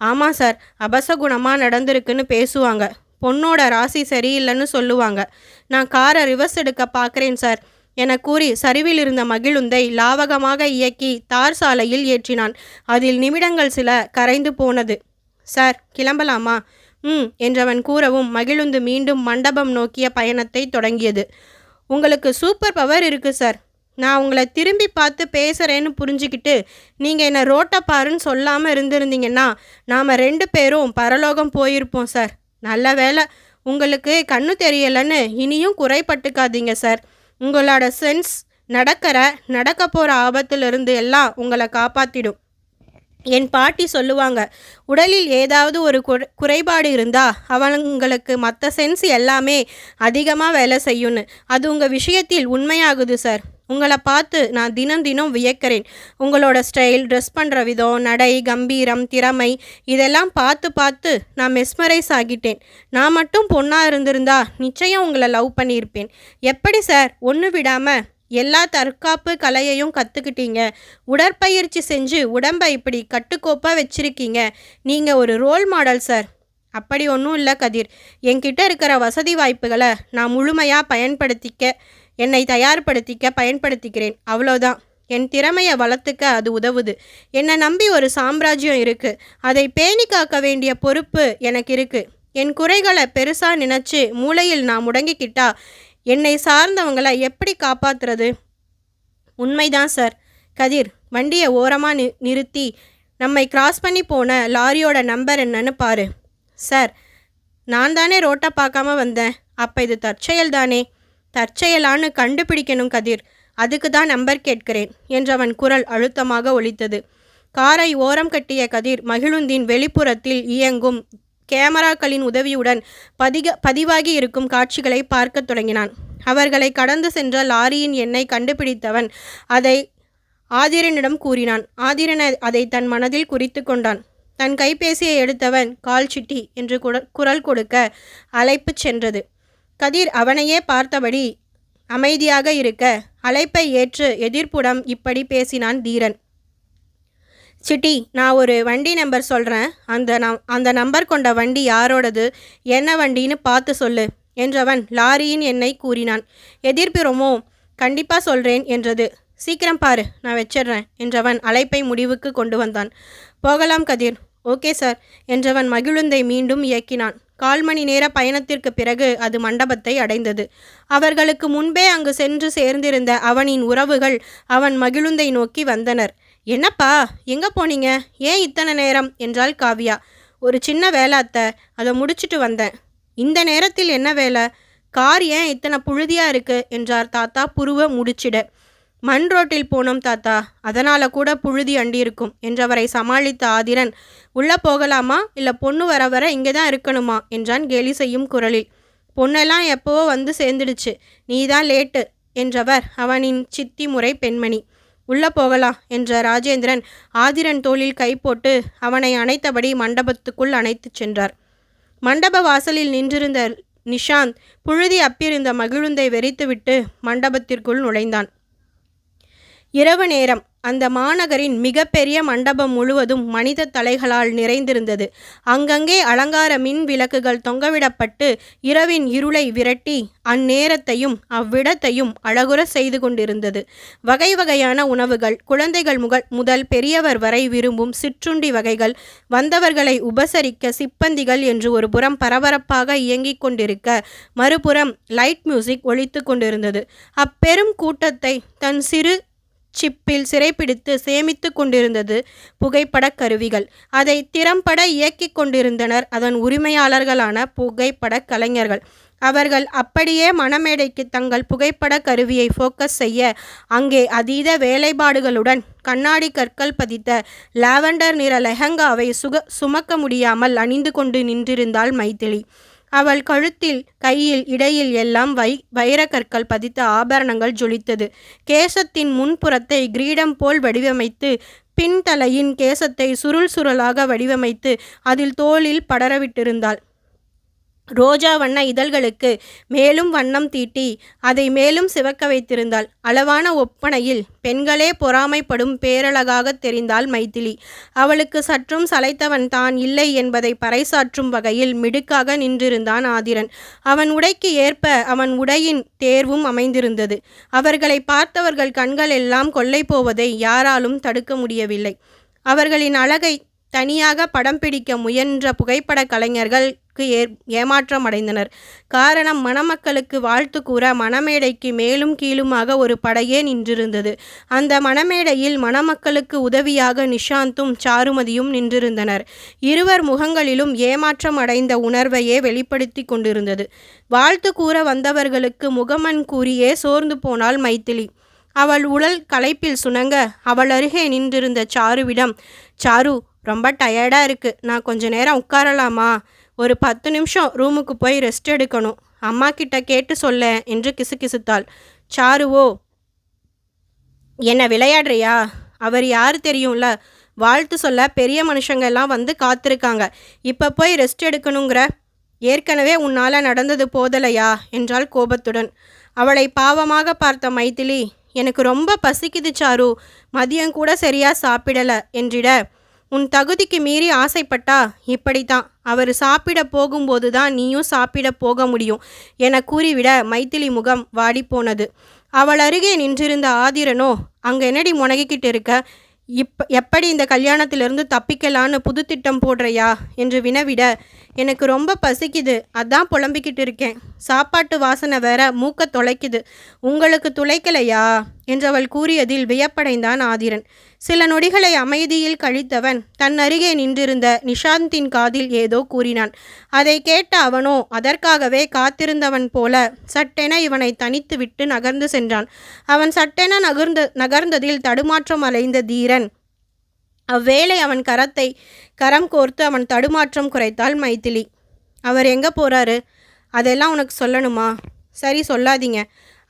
ஆமாம் சார், அபசகுணமாக நடந்திருக்குன்னு பேசுவாங்க, பொண்ணோட ராசி சரியில்லைன்னு சொல்லுவாங்க. நான் காரை ரிவர்ஸ் எடுக்க பார்க்குறேன் சார் என கூறி சரிவில் இருந்த மகிழுந்தை லாவகமாக இயக்கி தார் சாலையில் ஏற்றினான். அதில் நிமிடங்கள் சில கரைந்து போனது. சார், கிளம்பலாமா? என்றவன் கூறவும் மகிழுந்து மீண்டும் மண்டபம் நோக்கிய பயணத்தை தொடங்கியது. உங்களுக்கு சூப்பர் பவர் இருக்கு சார். நான் உங்களை திரும்பி பார்த்து பேசுகிறேன்னு புரிஞ்சுக்கிட்டு நீங்கள் என்னை ரோட்டை பாருன்னு சொல்லாமல் இருந்திருந்தீங்கன்னா நாம் 2 பேரும் பரலோகம் போயிருப்போம் சார். நல்ல வேளை உங்களுக்கு கண்ணு தெரியலைன்னு இனியும் குறைப்பட்டுக்காதீங்க சார். உங்களோட சென்ஸ் நடக்க போகிற ஆபத்திலிருந்து எல்லாம் உங்களை காப்பாற்றிடும். என் பாட்டி சொல்லுவாங்க, உடலில் ஏதாவது ஒரு குறைபாடு இருந்தால் அவங்களுக்கு மற்ற சென்ஸ் எல்லாமே அதிகமாக வேலை செய்யும்னு. அது உங்கள் விஷயத்தில் உண்மையாகுது சார். உங்களை பார்த்து நான் தினம் தினம் வியக்கிறேன். உங்களோட ஸ்டைல், ட்ரெஸ் பண்ணுற விதம், நடை, கம்பீரம், திறமை இதெல்லாம் பார்த்து பார்த்து நான் மெஸ்மரைஸ் ஆகிட்டேன். நான் மட்டும் பொண்ணாக இருந்திருந்தா நிச்சயம் உங்களை லவ் பண்ணியிருப்பேன். எப்படி சார் ஒன்று விடாமல் எல்லா தற்காப்பு கலையையும் கற்றுக்கிட்டீங்க? உடற்பயிற்சி செஞ்சு உடம்பை இப்படி கட்டுக்கோப்பாக வச்சுருக்கீங்க. நீங்கள் ஒரு ரோல் மாடல் சார். அப்படி ஒன்றும் இல்லை கதிர். என்கிட்ட இருக்கிற வசதி வாய்ப்புகளை நான் முழுமையாக என்னை தயார்படுத்திக்க பயன்படுத்திக்கிறேன். அவ்வளோதான். என் திறமையை வளர்த்துக்க அது உதவுது. என்னை நம்பி ஒரு சாம்ராஜ்யம் இருக்குது. அதை பேணி காக்க வேண்டிய பொறுப்பு எனக்கு இருக்குது. என் குறைகளை பெருசாக நினச்சி மூளையில் நான் முடங்கிக்கிட்டா என்னை சார்ந்தவங்களை எப்படி காப்பாற்றுறது? உண்மைதான் சார். கதிர், வண்டியை ஓரமாக நிறுத்தி நம்மை கிராஸ் பண்ணி போன லாரியோட நம்பர் என்னன்னு பாரு. சார், நான் தானே ரோட்டை பார்க்காம வந்தேன். அப்போ இது தற்செயல் தானே? தற்செயலான்னு கண்டுபிடிக்கணும் கதிர். அதுக்கு தான் நம்பர் கேட்கிறேன் என்றவன் குரல் அழுத்தமாக ஒலித்தது. காரை ஓரம் கட்டிய கதிர் மகிழுந்தின் வெளிப்புறத்தில் இயங்கும் கேமராக்களின் உதவியுடன் பதிவாகி இருக்கும் காட்சிகளை பார்க்க தொடங்கினான். அவர்களை கடந்து சென்ற லாரியின் எண்ணை கண்டுபிடித்தவன் அதை ஆதிரனிடம் கூறினான். ஆதிரன் அதை தன் மனதில் குறித்து கொண்டான். தன் கைபேசியை எடுத்தவன் கால் சிட்டி என்று குரல் கொடுக்க அழைப்பு சென்றது. கதிர் அவனையே பார்த்தபடி அமைதியாக இருக்க அழைப்பை ஏற்று எதிர்ப்புடம் இப்படி பேசினான் தீரன். சிட்டி, நான் ஒரு வண்டி நம்பர் சொல்கிறேன். அந்த நம்பர் கொண்ட வண்டி யாரோடது, என்ன வண்டின்னு பார்த்து சொல்லு என்றவன் லாரியின் எண்ணை கூறினான். எதிர்ப்புறமோ கண்டிப்பாக சொல்கிறேன் என்றது. சீக்கிரம் பாரு, நான் வச்சிடுறேன் என்றவன் அழைப்பை முடிவுக்கு கொண்டு வந்தான். போகலாம் கதிர். ஓகே சார் என்றவன் மகிழுந்தை மீண்டும் இயக்கினான். 1/4 மணி நேர பயணத்திற்கு பிறகு அது மண்டபத்தை அடைந்தது. அவர்களுக்கு முன்பே அங்கு சென்று சேர்ந்திருந்த அவனின் உறவுகள் அவன் மகிழுந்தை நோக்கி வந்தனர். என்னப்பா, எங்கே போனீங்க? ஏன் இத்தனை நேரம் என்றாள் காவியா. ஒரு சின்ன வேலை அத்தை, அதை முடிச்சுட்டு வந்தேன். இந்த நேரத்தில் என்ன வேலை? கார் ஏன் இத்தனை புழுதியாக இருக்கு என்றார் தாத்தா புருவ முடிச்சிட. மண் ரோட்டில் போனோம் தாத்தா, அதனால் கூட புழுதி அண்டியிருக்கும் என்றவரை சமாளித்த ஆதிரன், உள்ளே போகலாமா இல்லை பொண்ணு வர வர இங்கே தான் இருக்கணுமா என்றான் கேலி செய்யும் குரலில். பொண்ணெல்லாம் எப்போவோ வந்து சேர்ந்துடுச்சு, நீ தான் லேட்டு என்றவர் அவனின் சித்தி முறை பெண்மணி. உள்ளே போகலாம் என்ற ராஜேந்திரன் ஆதிரன் தோளில் கை போட்டு அவனை அணைத்தபடி மண்டபத்துக்குள் அணைத்துச் சென்றார். மண்டப வாசலில் நின்றிருந்த நிஷாந்த் புழுதி அப்பிருந்த மகிழுந்தை வெறித்துவிட்டு மண்டபத்திற்குள் நுழைந்தான். இரவு நேரம். அந்த மாநகரின் மிகப்பெரிய மண்டபம் முழுவதும் மனித தலைகளால் நிறைந்திருந்தது. அங்கங்கே அலங்கார மின் விளக்குகள் தொங்கவிடப்பட்டு இரவின் இருளை விரட்டி அந்நேரத்தையும் அவ்விடத்தையும் அழகுற செய்து கொண்டிருந்தது. வகை வகையான உணவுகள், குழந்தைகள் முதல் பெரியவர் வரை விரும்பும் சிற்றுண்டி வகைகள், வந்தவர்களை உபசரிக்க சிப்பந்திகள் என்று ஒரு புறம் பரபரப்பாக இயங்கிக் கொண்டிருக்க, மறுபுறம் லைட் மியூசிக் ஒலித்து கொண்டிருந்தது. அப்பெரும் கூட்டத்தை தன் சிறு சிப்பில் சிறைப்பிடித்து சேமித்து கொண்டிருந்தது புகைப்படக் கருவிகள். அதை திறம்பட இயக்கிக் கொண்டிருந்தனர் அதன் உரிமையாளர்களான புகைப்படக் கலைஞர்கள். அவர்கள் அப்படியே மணமேடைக்கு தங்கள் புகைப்பட கருவியை ஃபோக்கஸ் செய்ய அங்கே அதீத வேலைப்பாடுகளுடன் கண்ணாடி கற்கள் பதித்த லாவெண்டர் நிற லெஹங்காவை சுமக்க முடியாமல் அணிந்து கொண்டு நின்றிருந்தாள் மைதிலி. அவள் கழுத்தில், கையில், இடையில் எல்லாம் வைரக்கற்கள் பதித்த ஆபரணங்கள் ஜொலித்தது. கேசத்தின் முன்புறத்தை கிரீடம் போல் வடிவமைத்து, பின்தலையின் கேசத்தை சுருள் சுருளாக வடிவமைத்து அதில் தோளில் படரவிட்டிருந்தாள். ரோஜா வண்ண இதழ்களுக்கு மேலும் வண்ணம் தீட்டி அதை மேலும் சிவக்க வைத்திருந்தாள். அளவான ஒப்பனையில் பெண்களே பொறாமைப்படும் பேரழகாக தெரிந்தாள் மைதிலி. அவளுக்கு சற்றும் சளைத்தவன் தான் இல்லை என்பதை பறைசாற்றும் வகையில் மிடுக்காக நின்றிருந்தான் ஆதிரன். அவன் உடைக்கு ஏற்ப அவன் உடையின் தேர்வும் அமைந்திருந்தது. அவர்களை பார்த்தவர்கள் கண்கள் எல்லாம் கொள்ளை போவதை யாராலும் தடுக்க முடியவில்லை. அவர்களின் அழகை தனியாக படம் பிடிக்க முயன்ற புகைப்பட கலைஞர்கள் ஏமாற்றம் அடைந்தனர். காரணம், மணமக்களுக்கு வாழ்த்து கூற மணமேடைக்கு மேலும் கீழுமாக ஒரு படையே நின்றிருந்தது. அந்த மணமேடையில் மணமக்களுக்கு உதவியாக நிஷாந்தும் சாருமதியும் நின்றிருந்தனர். இருவர் முகங்களிலும் ஏமாற்றம் அடைந்த உணர்வையே வெளிப்படுத்தி கொண்டிருந்தது. வாழ்த்து கூற வந்தவர்களுக்கு முகமன் கூறியே சோர்ந்து போனாள் மைதிலி. அவள் உடல் களைப்பில் சுணங்க அவள் அருகே நின்றிருந்த சாருவிடம், சாரு, ரொம்ப டயர்டா இருக்கு, நான் கொஞ்ச நேரம் உட்காரலாமா? ஒரு 10 நிமிஷம் ரூமுக்கு போய் ரெஸ்ட் எடுக்கணும், அம்மா கிட்ட கேட்டு சொல்ல என்று கிசுகிசுத்தாள். சாருவோ, என்ன விளையாடுறியா? அவர் யார் தெரியும்ல, வாழ்த்து சொல்ல பெரிய மனுஷங்க எல்லாம் வந்து காத்திருக்காங்க, இப்போ போய் ரெஸ்ட் எடுக்கணுங்கிற? ஏற்கனவே உன்னால் நடந்தது போதலையா என்றாள் கோபத்துடன். அவளை பாவமாக பார்த்த மைதிலி, எனக்கு ரொம்ப பசிக்குது சாரு, மதியம் கூட சரியா சாப்பிடல என்றிட, உன் தகுதிக்கு மீறி ஆசைப்பட்டா இப்படித்தான், அவர் சாப்பிட போகும்போது தான் நீயும் சாப்பிட போக முடியும் என கூறிவிட மைதிலி முகம் வாடிப்போனது. அவள் அருகே நின்றிருந்த ஆதிரனோ, அங்கே என்னடி முனகிக்கிட்டு இருக்க, எப்படி இந்த கல்யாணத்திலிருந்து தப்பிக்கலான்னு புது திட்டம் போடுறையா என்று வினவிட, எனக்கு ரொம்ப பசிக்குது, அதான் புலம்பிக்கிட்டு இருக்கேன், சாப்பாட்டு வாசனை வேற மூக்க தொலைக்குது, உங்களுக்கு துளைக்கலையா என்றவள் கூறியதில் வியப்படைந்தான் ஆதிரன். சில நொடிகளை அமைதியில் கழித்தவன் தன் அருகே நின்றிருந்த நிஷாந்தின் காதில் ஏதோ கூறினான். அதை கேட்ட அவனோ அதற்காகவே காத்திருந்தவன் போல சட்டென இவனை தனித்து விட்டு நகர்ந்து சென்றான். அவன் சட்டென நகர்ந்ததில் தடுமாற்றம் அடைந்த தீரன். அவ்வேளை அவன் கரம் கோர்த்து அவன் தடுமாற்றம் குறைத்தாள் மைதிலி. அவர் எங்கே போகிறாரு? அதெல்லாம் உனக்கு சொல்லணுமா? சரி, சொல்லாதீங்க,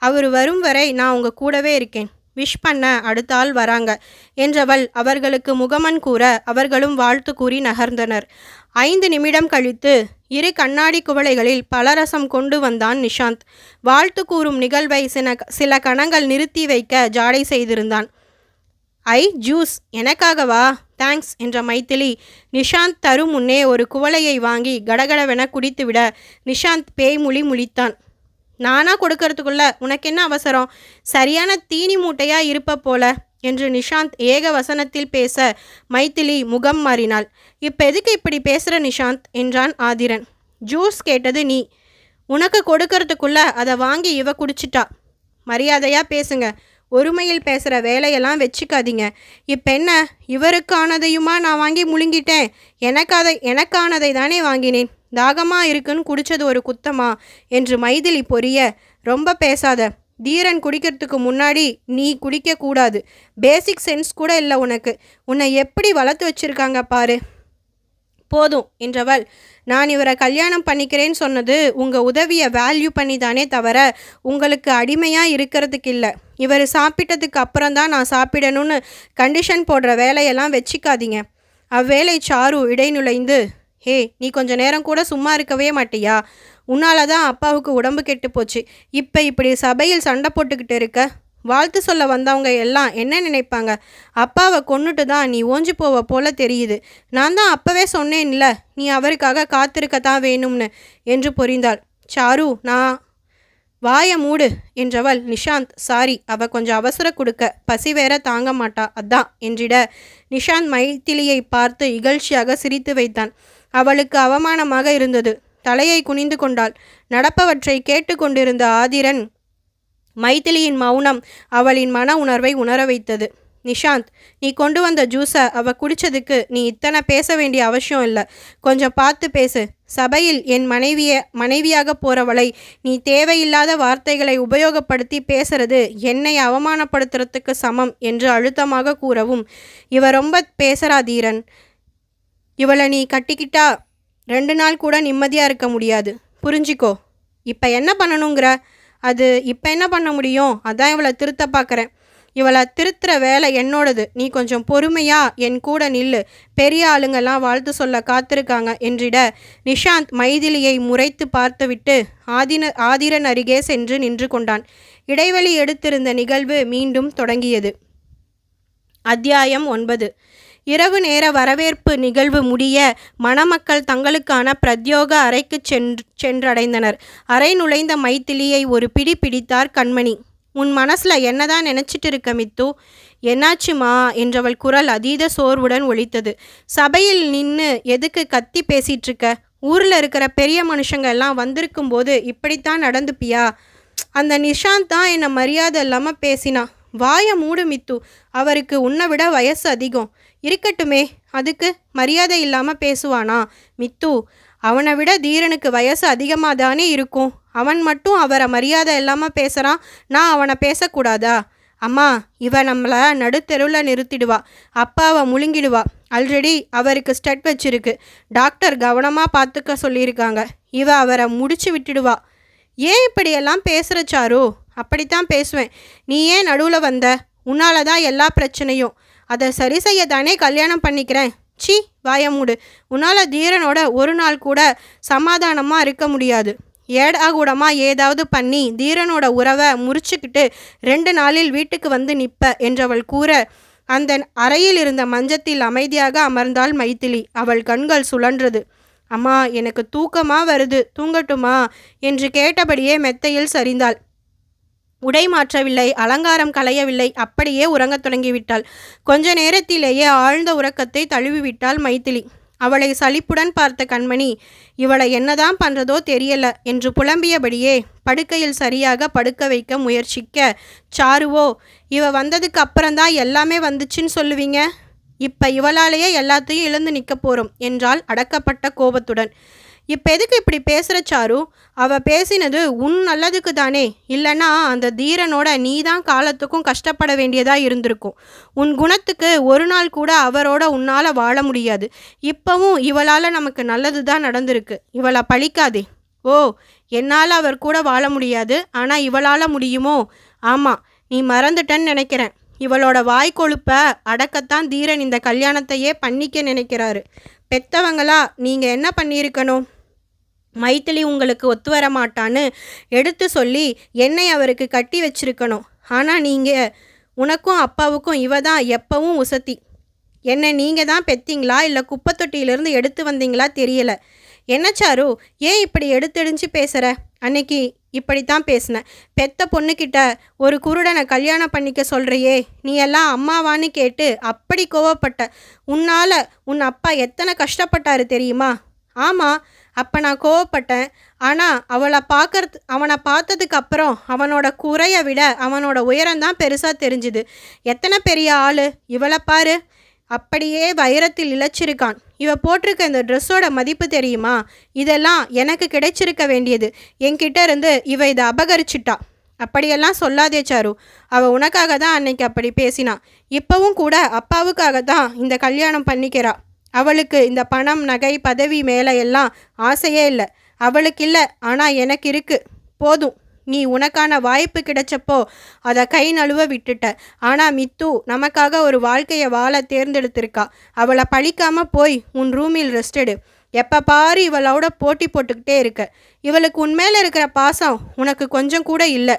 அவர் வரும் வரை நான் உங்கள் கூடவே இருக்கேன், விஷ் பண்ண அடுத்த ஆள் வராங்க என்றவள் அவர்களுக்கு முகமன் கூற அவர்களும் வாழ்த்து கூறி நகர்ந்தனர். 5 நிமிடம் கழித்து 2 கண்ணாடி குவளைகளில் பலரசம் கொண்டு வந்தான் நிஷாந்த். வாழ்த்து கூறும் நிகழ்வை சில கணங்கள் நிறுத்தி வைக்க ஜாடை செய்திருந்தான். ஐ, ஜூஸ் எனக்காகவா? தேங்க்ஸ் என்ற மைதிலி நிஷாந்த் தரும் முன்னே ஒரு குவளையை வாங்கி கடகடவென குடித்துவிட நிஷாந்த் பேய்மொழி முழித்தான். நானா கொடுக்கறதுக்குள்ள உனக்கு என்ன அவசரம்? சரியான தீனி மூட்டையா இருப்ப போல என்று நிஷாந்த் ஏக வசனத்தில் பேச மைதிலி முகம் மாறினாள். இப்போ எதுக்கு இப்படி பேசுகிற நிஷாந்த் என்றான் ஆதிரன். ஜூஸ் கேட்டது நீ, உனக்கு கொடுக்கறதுக்குள்ள அதை வாங்கி இவ குடிச்சிட்டா. மரியாதையாக பேசுங்க, ஒருமையில் பேசுகிற வேலையெல்லாம் வச்சுக்காதீங்க. இப்போ என்ன, இவருக்கானதையுமா நான் வாங்கி முழுங்கிட்டேன்? எனக்கானதை தானே வாங்கினேன், தாகமாக இருக்குன்னு குடித்தது ஒரு குத்தமா என்று மைதிலி பொரிய, ரொம்ப பேசாத, தீரன் குடிக்கிறதுக்கு முன்னாடி நீ குடிக்கக்கூடாது, பேசிக் சென்ஸ் கூட இல்லை உனக்கு, உன்னை எப்படி வளர்த்து வச்சுருக்காங்க பாரு. போதும் என்றவள், நான் இவரை கல்யாணம் பண்ணிக்கிறேன்னு சொன்னது உங்கள் உதவியை வேல்யூ பண்ணி தானே தவிர உங்களுக்கு அடிமையாக இருக்கிறதுக்கு இல்லை. இவர் சாப்பிட்டதுக்கு அப்புறம்தான் நான் சாப்பிடணும்னு கண்டிஷன் போடுற வேலையெல்லாம் வச்சுக்காதீங்க. அவ்வேளை சாரு இடைநுழைந்து, ஹே, நீ கொஞ்ச நேரம் கூட சும்மா இருக்கவே மாட்டியா? உன்னால தான் அப்பாவுக்கு உடம்பு கெட்டு போச்சு, இப்போ இப்படி சபையில் சண்டை போட்டுக்கிட்டு இருக்க. வாழ்த்து சொல்ல வந்தவங்க எல்லாம் என்ன நினைப்பாங்க? அப்பாவை கொன்னுட்டு தான் நீ ஓஞ்சி போவ போல தெரியுது. நான் தான் அப்பவே சொன்னேன்ல, நீ அவருக்காக காத்திருக்கத்தான் வேணும்னு என்று புரிந்தாள். சாரு, நான் வாய மூடு என்றவள், நிஷாந்த், சாரி, அவ கொஞ்சம் அவசர கொடுக்க, பசி வேற தாங்க மாட்டா, அதான் என்றிட நிஷாந்த் மைதிலியை பார்த்து இகழ்ச்சியாக சிரித்து வைத்தான். அவளுக்கு அவமானமாக இருந்தது. தலையை குனிந்து கொண்டாள். நடப்பவற்றை கேட்டுக்கொண்டிருந்த ஆதிரன் மைதிலியின் மௌனம் அவளின் மன உணர்வை உணர வைத்தது. நிஷாந்த், நீ கொண்டு வந்த ஜூஸை அவ குடித்ததுக்கு நீ இத்தனை பேச வேண்டிய அவசியம் இல்லை, கொஞ்சம் பார்த்து பேசு. சபையில் என் மனைவியாக போகிறவளை நீ தேவையில்லாத வார்த்தைகளை உபயோகப்படுத்தி பேசுறது என்னை அவமானப்படுத்துறதுக்கு சமம் என்று அழுத்தமாக கூறவும், இவ ரொம்ப பேசுறா தீரன், இவளை நீ கட்டிக்கிட்டா 2 நாள் கூட நிம்மதியாக இருக்க முடியாது, புரிஞ்சிக்கோ. இப்போ என்ன பண்ணணுங்கிற? அது இப்போ என்ன பண்ண முடியும்? அதான் இவளை திருத்த பார்க்குறேன். இவளை திருத்துற வேலை என்னோடது, நீ கொஞ்சம் பொறுமையா என் கூட நில்லு, பெரிய ஆளுங்கெல்லாம் வாழ்த்து சொல்ல காத்திருக்காங்க என்றிட நிஷாந்த் மைதிலியை முறைத்து பார்த்துவிட்டு ஆதிரன் அருகே சென்று நின்று கொண்டான். இடைவெளி எடுத்திருந்த நிகழ்வு மீண்டும் தொடங்கியது. அத்தியாயம் 9. இரவு நேர வரவேற்பு நிகழ்வு முடிய மணமக்கள் தங்களுக்கான பிரத்யோக அறைக்கு சென்றடைந்தனர். அறை நுழைந்த மைதிலியை ஒரு பிடி பிடித்தார் கண்மணி. உன் மனசில் என்னதான் நினச்சிட்டு இருக்க மித்து? என்னாச்சுமா என்றவள் குரல் அதீத சோர்வுடன் ஒலித்தது. சபையில் நின்று எதுக்கு கத்தி பேசிகிட்ருக்க? ஊரில் இருக்கிற பெரிய மனுஷங்க எல்லாம் வந்திருக்கும்போது இப்படித்தான் நடந்துப்பியா? அந்த நிஷாந்த் தான் என்னை மரியாதை இல்லாமல் பேசினான். வாயை மூடு மித்து. அவருக்கு உன்னை விட வயசு அதிகம். இருக்கட்டுமே, அதுக்கு மரியாதை இல்லாமல் பேசுவானா? மித்து, அவனை விட தீரனுக்கு வயசு அதிகமாக தானே இருக்கும். அவன் மட்டும் அவரை மரியாதை இல்லாமல் பேசுகிறான். நான் அவனை பேசக்கூடாதா? அம்மா, இவ நம்மளை நடுத்தெருவில் நிறுத்திடுவா. அப்பாவை முழுங்கிடுவா. ஆல்ரெடி அவருக்கு ஸ்டட் வச்சிருக்கு. டாக்டர் கவனமாக பார்த்துக்க சொல்லியிருக்காங்க. இவ அவரை முடிச்சு விட்டுடுவா. ஏன் இப்படியெல்லாம் பேசுகிற சாரு? அப்படித்தான் பேசுவேன். நீ ஏன் நடுவில் வந்த? உன்னால தான் எல்லா பிரச்சனையும். அதை சரி செய்ய தானே கல்யாணம் பண்ணிக்கிறேன். சி, வாயமூடு. உன்னால் தீரனோட ஒரு நாள் கூட சமாதானமாக இருக்க முடியாது. ஏடாகூடமாக ஏதாவது பண்ணி தீரனோட உறவை முறிச்சுக்கிட்டு 2 நாளில் வீட்டுக்கு வந்து நிற்ப என்றவள் கூற, அந்த அறையில் இருந்த மஞ்சத்தில் அமைதியாக அமர்ந்தாள் மைதிலி. அவள் கண்கள் சுழன்றது. அம்மா, எனக்கு தூக்கமாக வருது, தூங்கட்டுமா என்று கேட்டபடியே மெத்தையில் சரிந்தாள். உடை மாற்றவில்லை, அலங்காரம் களையவில்லை, அப்படியே உறங்கத் தொடங்கிவிட்டாள். கொஞ்ச நேரத்திலேயே ஆழ்ந்த உறக்கத்தை தழுவிவிட்டாள் மைதிலி. அவளை சலிப்புடன் பார்த்த கண்மணி, இவளை என்னதான் பண்ணுறதோ தெரியல என்று புலம்பியபடியே படுக்கையில் சரியாக படுக்க வைக்க முயற்சிக்க, சாருவோ, இவ வந்ததுக்கு அப்புறம்தான் எல்லாமே வந்துச்சுன்னு சொல்லுவீங்க. இப்போ இவளாலேயே எல்லாத்தையும் இழந்து நிற்க போகிறோம் என்றாள் அடக்கப்பட்ட கோபத்துடன். இப்போ எதுக்கு இப்படி பேசுகிற சாரு? அவள் பேசினது உன் நல்லதுக்கு தானே. இல்லைன்னா அந்த தீரனோட நீ தான் காலத்துக்கும் கஷ்டப்பட வேண்டியதாக இருந்திருக்கும். உன் குணத்துக்கு ஒரு நாள் கூட அவரோட உன்னால் வாழ முடியாது. இப்போவும் இவளால் நமக்கு நல்லது தான் நடந்திருக்கு. இவளை பழிக்காதே. ஓ, என்னால் அவர் கூட வாழ முடியாது, ஆனால் இவளால் முடியுமோ? ஆமாம், நீ மறந்துட்டன்னு நினைக்கிறேன். இவளோட வாய்க்கொழுப்ப அடக்கத்தான் தீரன் இந்த கல்யாணத்தையே பண்ணிக்க நினைக்கிறாரு. பெத்தவங்களா நீங்கள் என்ன பண்ணியிருக்கணும்? மைதிலி உங்களுக்கு ஒத்து வர மாட்டான்னு எடுத்து சொல்லி என்னை அவருக்கு கட்டி வச்சிருக்கணும். ஆனால் நீங்கள், உனக்கும் அப்பாவுக்கும் இவ தான் எப்பவும் உசத்தி. என்னை நீங்கள் தான் பெத்தீங்களா இல்லை குப்பைத்தொட்டியிலேருந்து எடுத்து வந்தீங்களா தெரியல. என்ன சாரு, ஏன் இப்படி எடுத்தெடிஞ்சு பேசுகிற? அன்னைக்கு இப்படித்தான் பேசினேன். பெத்த பொண்ணுக்கிட்ட ஒரு குருடனை கல்யாணம் பண்ணிக்க சொல்கிறையே, நீ எல்லாம் அம்மாவான்னு கேட்டு அப்படி கோவப்பட்ட. உன்னால் உன் அப்பா எத்தனை கஷ்டப்பட்டாரு தெரியுமா? ஆமாம், அப்போ நான் கோவப்பட்டேன். ஆனால் அவனை பார்த்ததுக்கு அப்புறம் அவனோட குறையை விட அவனோட உயரம்தான் பெருசாக தெரிஞ்சுது. எத்தனை பெரிய ஆள் இவளை பாரு, அப்படியே வைரத்தில் இழைச்சிருக்கான். இவ போட்டிருக்க இந்த ட்ரெஸ்ஸோட மதிப்பு தெரியுமா? இதெல்லாம் எனக்கு கிடைச்சிருக்க வேண்டியது. என்கிட்ட இருந்து இவ இதை அபகரிச்சிட்டா. அப்படியெல்லாம் சொல்லாதே சாரு. அவள் உனக்காக தான் அன்னைக்கு அப்படி பேசினான். இப்போவும் கூட அப்பாவுக்காக தான் இந்த கல்யாணம் பண்ணிக்கிறா. அவளுக்கு இந்த பணம், நகை, பதவி மேலே எல்லாம் ஆசையே இல்லை. அவளுக்கு இல்லை, ஆனால் எனக்கு இருக்கு. போதும், நீ உனக்கான வாய்ப்பு கிடைச்சப்போ அதை கை நழுவ விட்டுட்ட. ஆனால் மித்து நமக்காக ஒரு வாழ்க்கையை வாழ தேர்ந்தெடுத்திருக்கா. அவளை பழிக்காமல் போய் உன் ரூமில் ரெஸ்ட் எடு. எப்போ பாரு இவளோட போட்டி போட்டுக்கிட்டே இருக்க. இவளுக்கு உன்மேல இருக்கிற பாசம் உனக்கு கொஞ்சம் கூட இல்லை.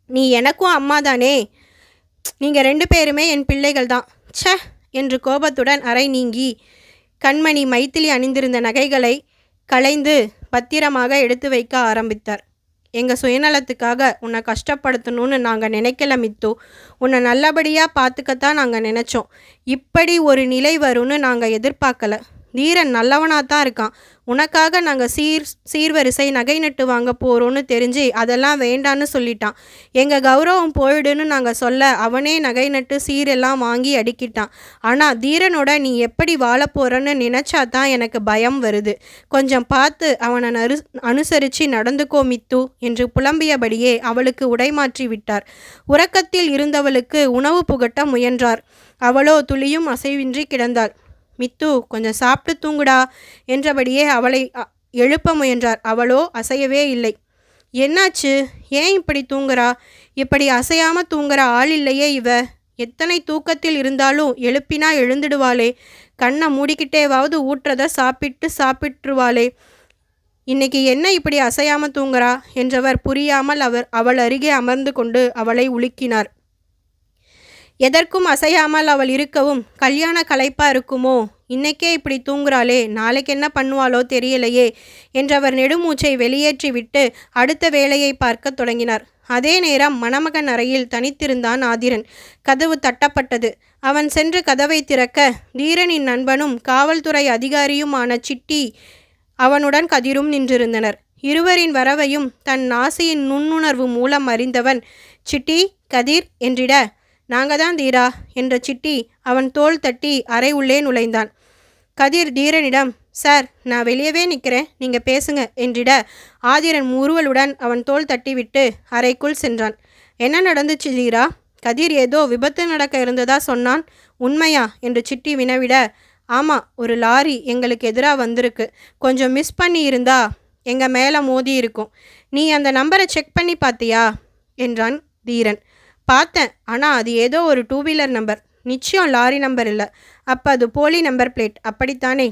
நீ எனக்கும் அம்மா தானே. நீங்கள் 2 பேருமே என் பிள்ளைகள் தான். ச்சே என்று கோபத்துடன் அறை நீங்கி கண்மணி மைதிலி அணிந்திருந்த நகைகளை களைந்து பத்திரமாக எடுத்து வைக்க ஆரம்பித்தார். எங்கள் சுயநலத்துக்காக உன்னை கஷ்டப்படுத்தணும்னு நாங்கள் நினைக்கல மித்து. உன்னை நல்லபடியாக பார்த்துக்கத்தான் நாங்கள் நினச்சோம். இப்படி ஒரு நிலை வரும்னு நாங்கள் எதிர்பார்க்கல. தீரன் நல்லவனாக தான் இருக்கான். உனக்காக நாங்கள் சீர்வரிசை நகை நட்டு வாங்க போகிறோன்னு தெரிஞ்சு அதெல்லாம் வேண்டான்னு சொல்லிட்டான். எங்கள் கௌரவம் போயிடுன்னு நாங்கள் சொல்ல அவனே நகை நட்டு சீரெல்லாம் வாங்கி அடிக்கிட்டான். ஆனால் தீரனோட நீ எப்படி வாழ போகிறன்னு நினச்சா தான் எனக்கு பயம் வருது. கொஞ்சம் பார்த்து அவனை அனுசரித்து நடந்துக்கோ மித்து என்று புலம்பியபடியே அவளுக்கு உடைமாற்றி விட்டார். உறக்கத்தில் இருந்தவளுக்கு உணவு புகட்ட முயன்றார். அவளோ துளியும் அசைவின்றி கிடந்தாள். மித்து, கொஞ்சம் சாப்பிட்டு தூங்குடா என்றபடியே அவளை எழுப்ப முயன்றார். அவளோ அசையவே இல்லை. என்னாச்சு? ஏன் இப்படி தூங்குறா? இப்படி அசையாமல் தூங்குற ஆள் இல்லையே இவ. எத்தனை தூக்கத்தில் இருந்தாலும் எழுப்பினா எழுந்துடுவாளே. கண்ணை மூடிக்கிட்டேவாவது ஊட்டுறத சாப்பிட்டுருவாளே. இன்னைக்கு என்ன இப்படி அசையாமல் தூங்குறா என்றவர் புரியாமல் அவள் அருகே அமர்ந்து கொண்டு அவளை உலுக்கினார். எதற்கும் அசையாமல் அவள் இருக்கவும் கல்யாண களைப்பா இருக்குமோ? இன்னைக்கே இப்படி தூங்குறாளே, நாளைக்கு என்ன பண்ணுவாளோ தெரியலையே என்றவர் நெடுமூச்சை வெளியேற்றி விட்டு அடுத்த வேலையை பார்க்க தொடங்கினார். அதே நேரம் மணமகன் அறையில் தனித்திருந்தான் ஆதிரன். கதவு தட்டப்பட்டது. அவன் சென்று கதவை திறக்க தீரனின் நண்பனும் காவல்துறை அதிகாரியுமான சிட்டி அவனுடன் கதிரும் நின்றிருந்தனர். இருவரின் வரவையும் தன் நாசியின் நுண்ணுணர்வு மூலம் அறிந்தவன் சிட்டி, கதிர் என்றிட, நாங்க தான் தீரா என்ற சிட்டி அவன் தோள் தட்டி அறை உள்ளே நுழைந்தான். கதிர் தீரனிடம், சார் நான் வெளியவே நிற்கிறேன், நீங்கள் பேசுங்க என்றிட, ஆதிரன் முறுவலுடன் அவன் தோள் தட்டிவிட்டு அறைக்குள் சென்றான். என்ன நடந்துச்சு தீரா? கதிர் ஏதோ விபத்து நடக்க இருந்ததா சொன்னான். உண்மையா என்று சிட்டி வினவிட, ஆமாம், ஒரு லாரி எங்களுக்கு எதிராக வந்திருக்கு. கொஞ்சம் மிஸ் பண்ணி இருந்தா எங்கள் மேலே மோதி இருக்கும். நீ அந்த நம்பரை செக் பண்ணி பார்த்தியா என்றான் தீரன். பார்த்தேன், ஆனால் அது ஏதோ ஒரு 2 வீலர் நம்பர், நிச்சயம் லாரி நம்பர் இல்லை. அப்போ அது போலி நம்பர் பிளேட், அப்படித்தானே?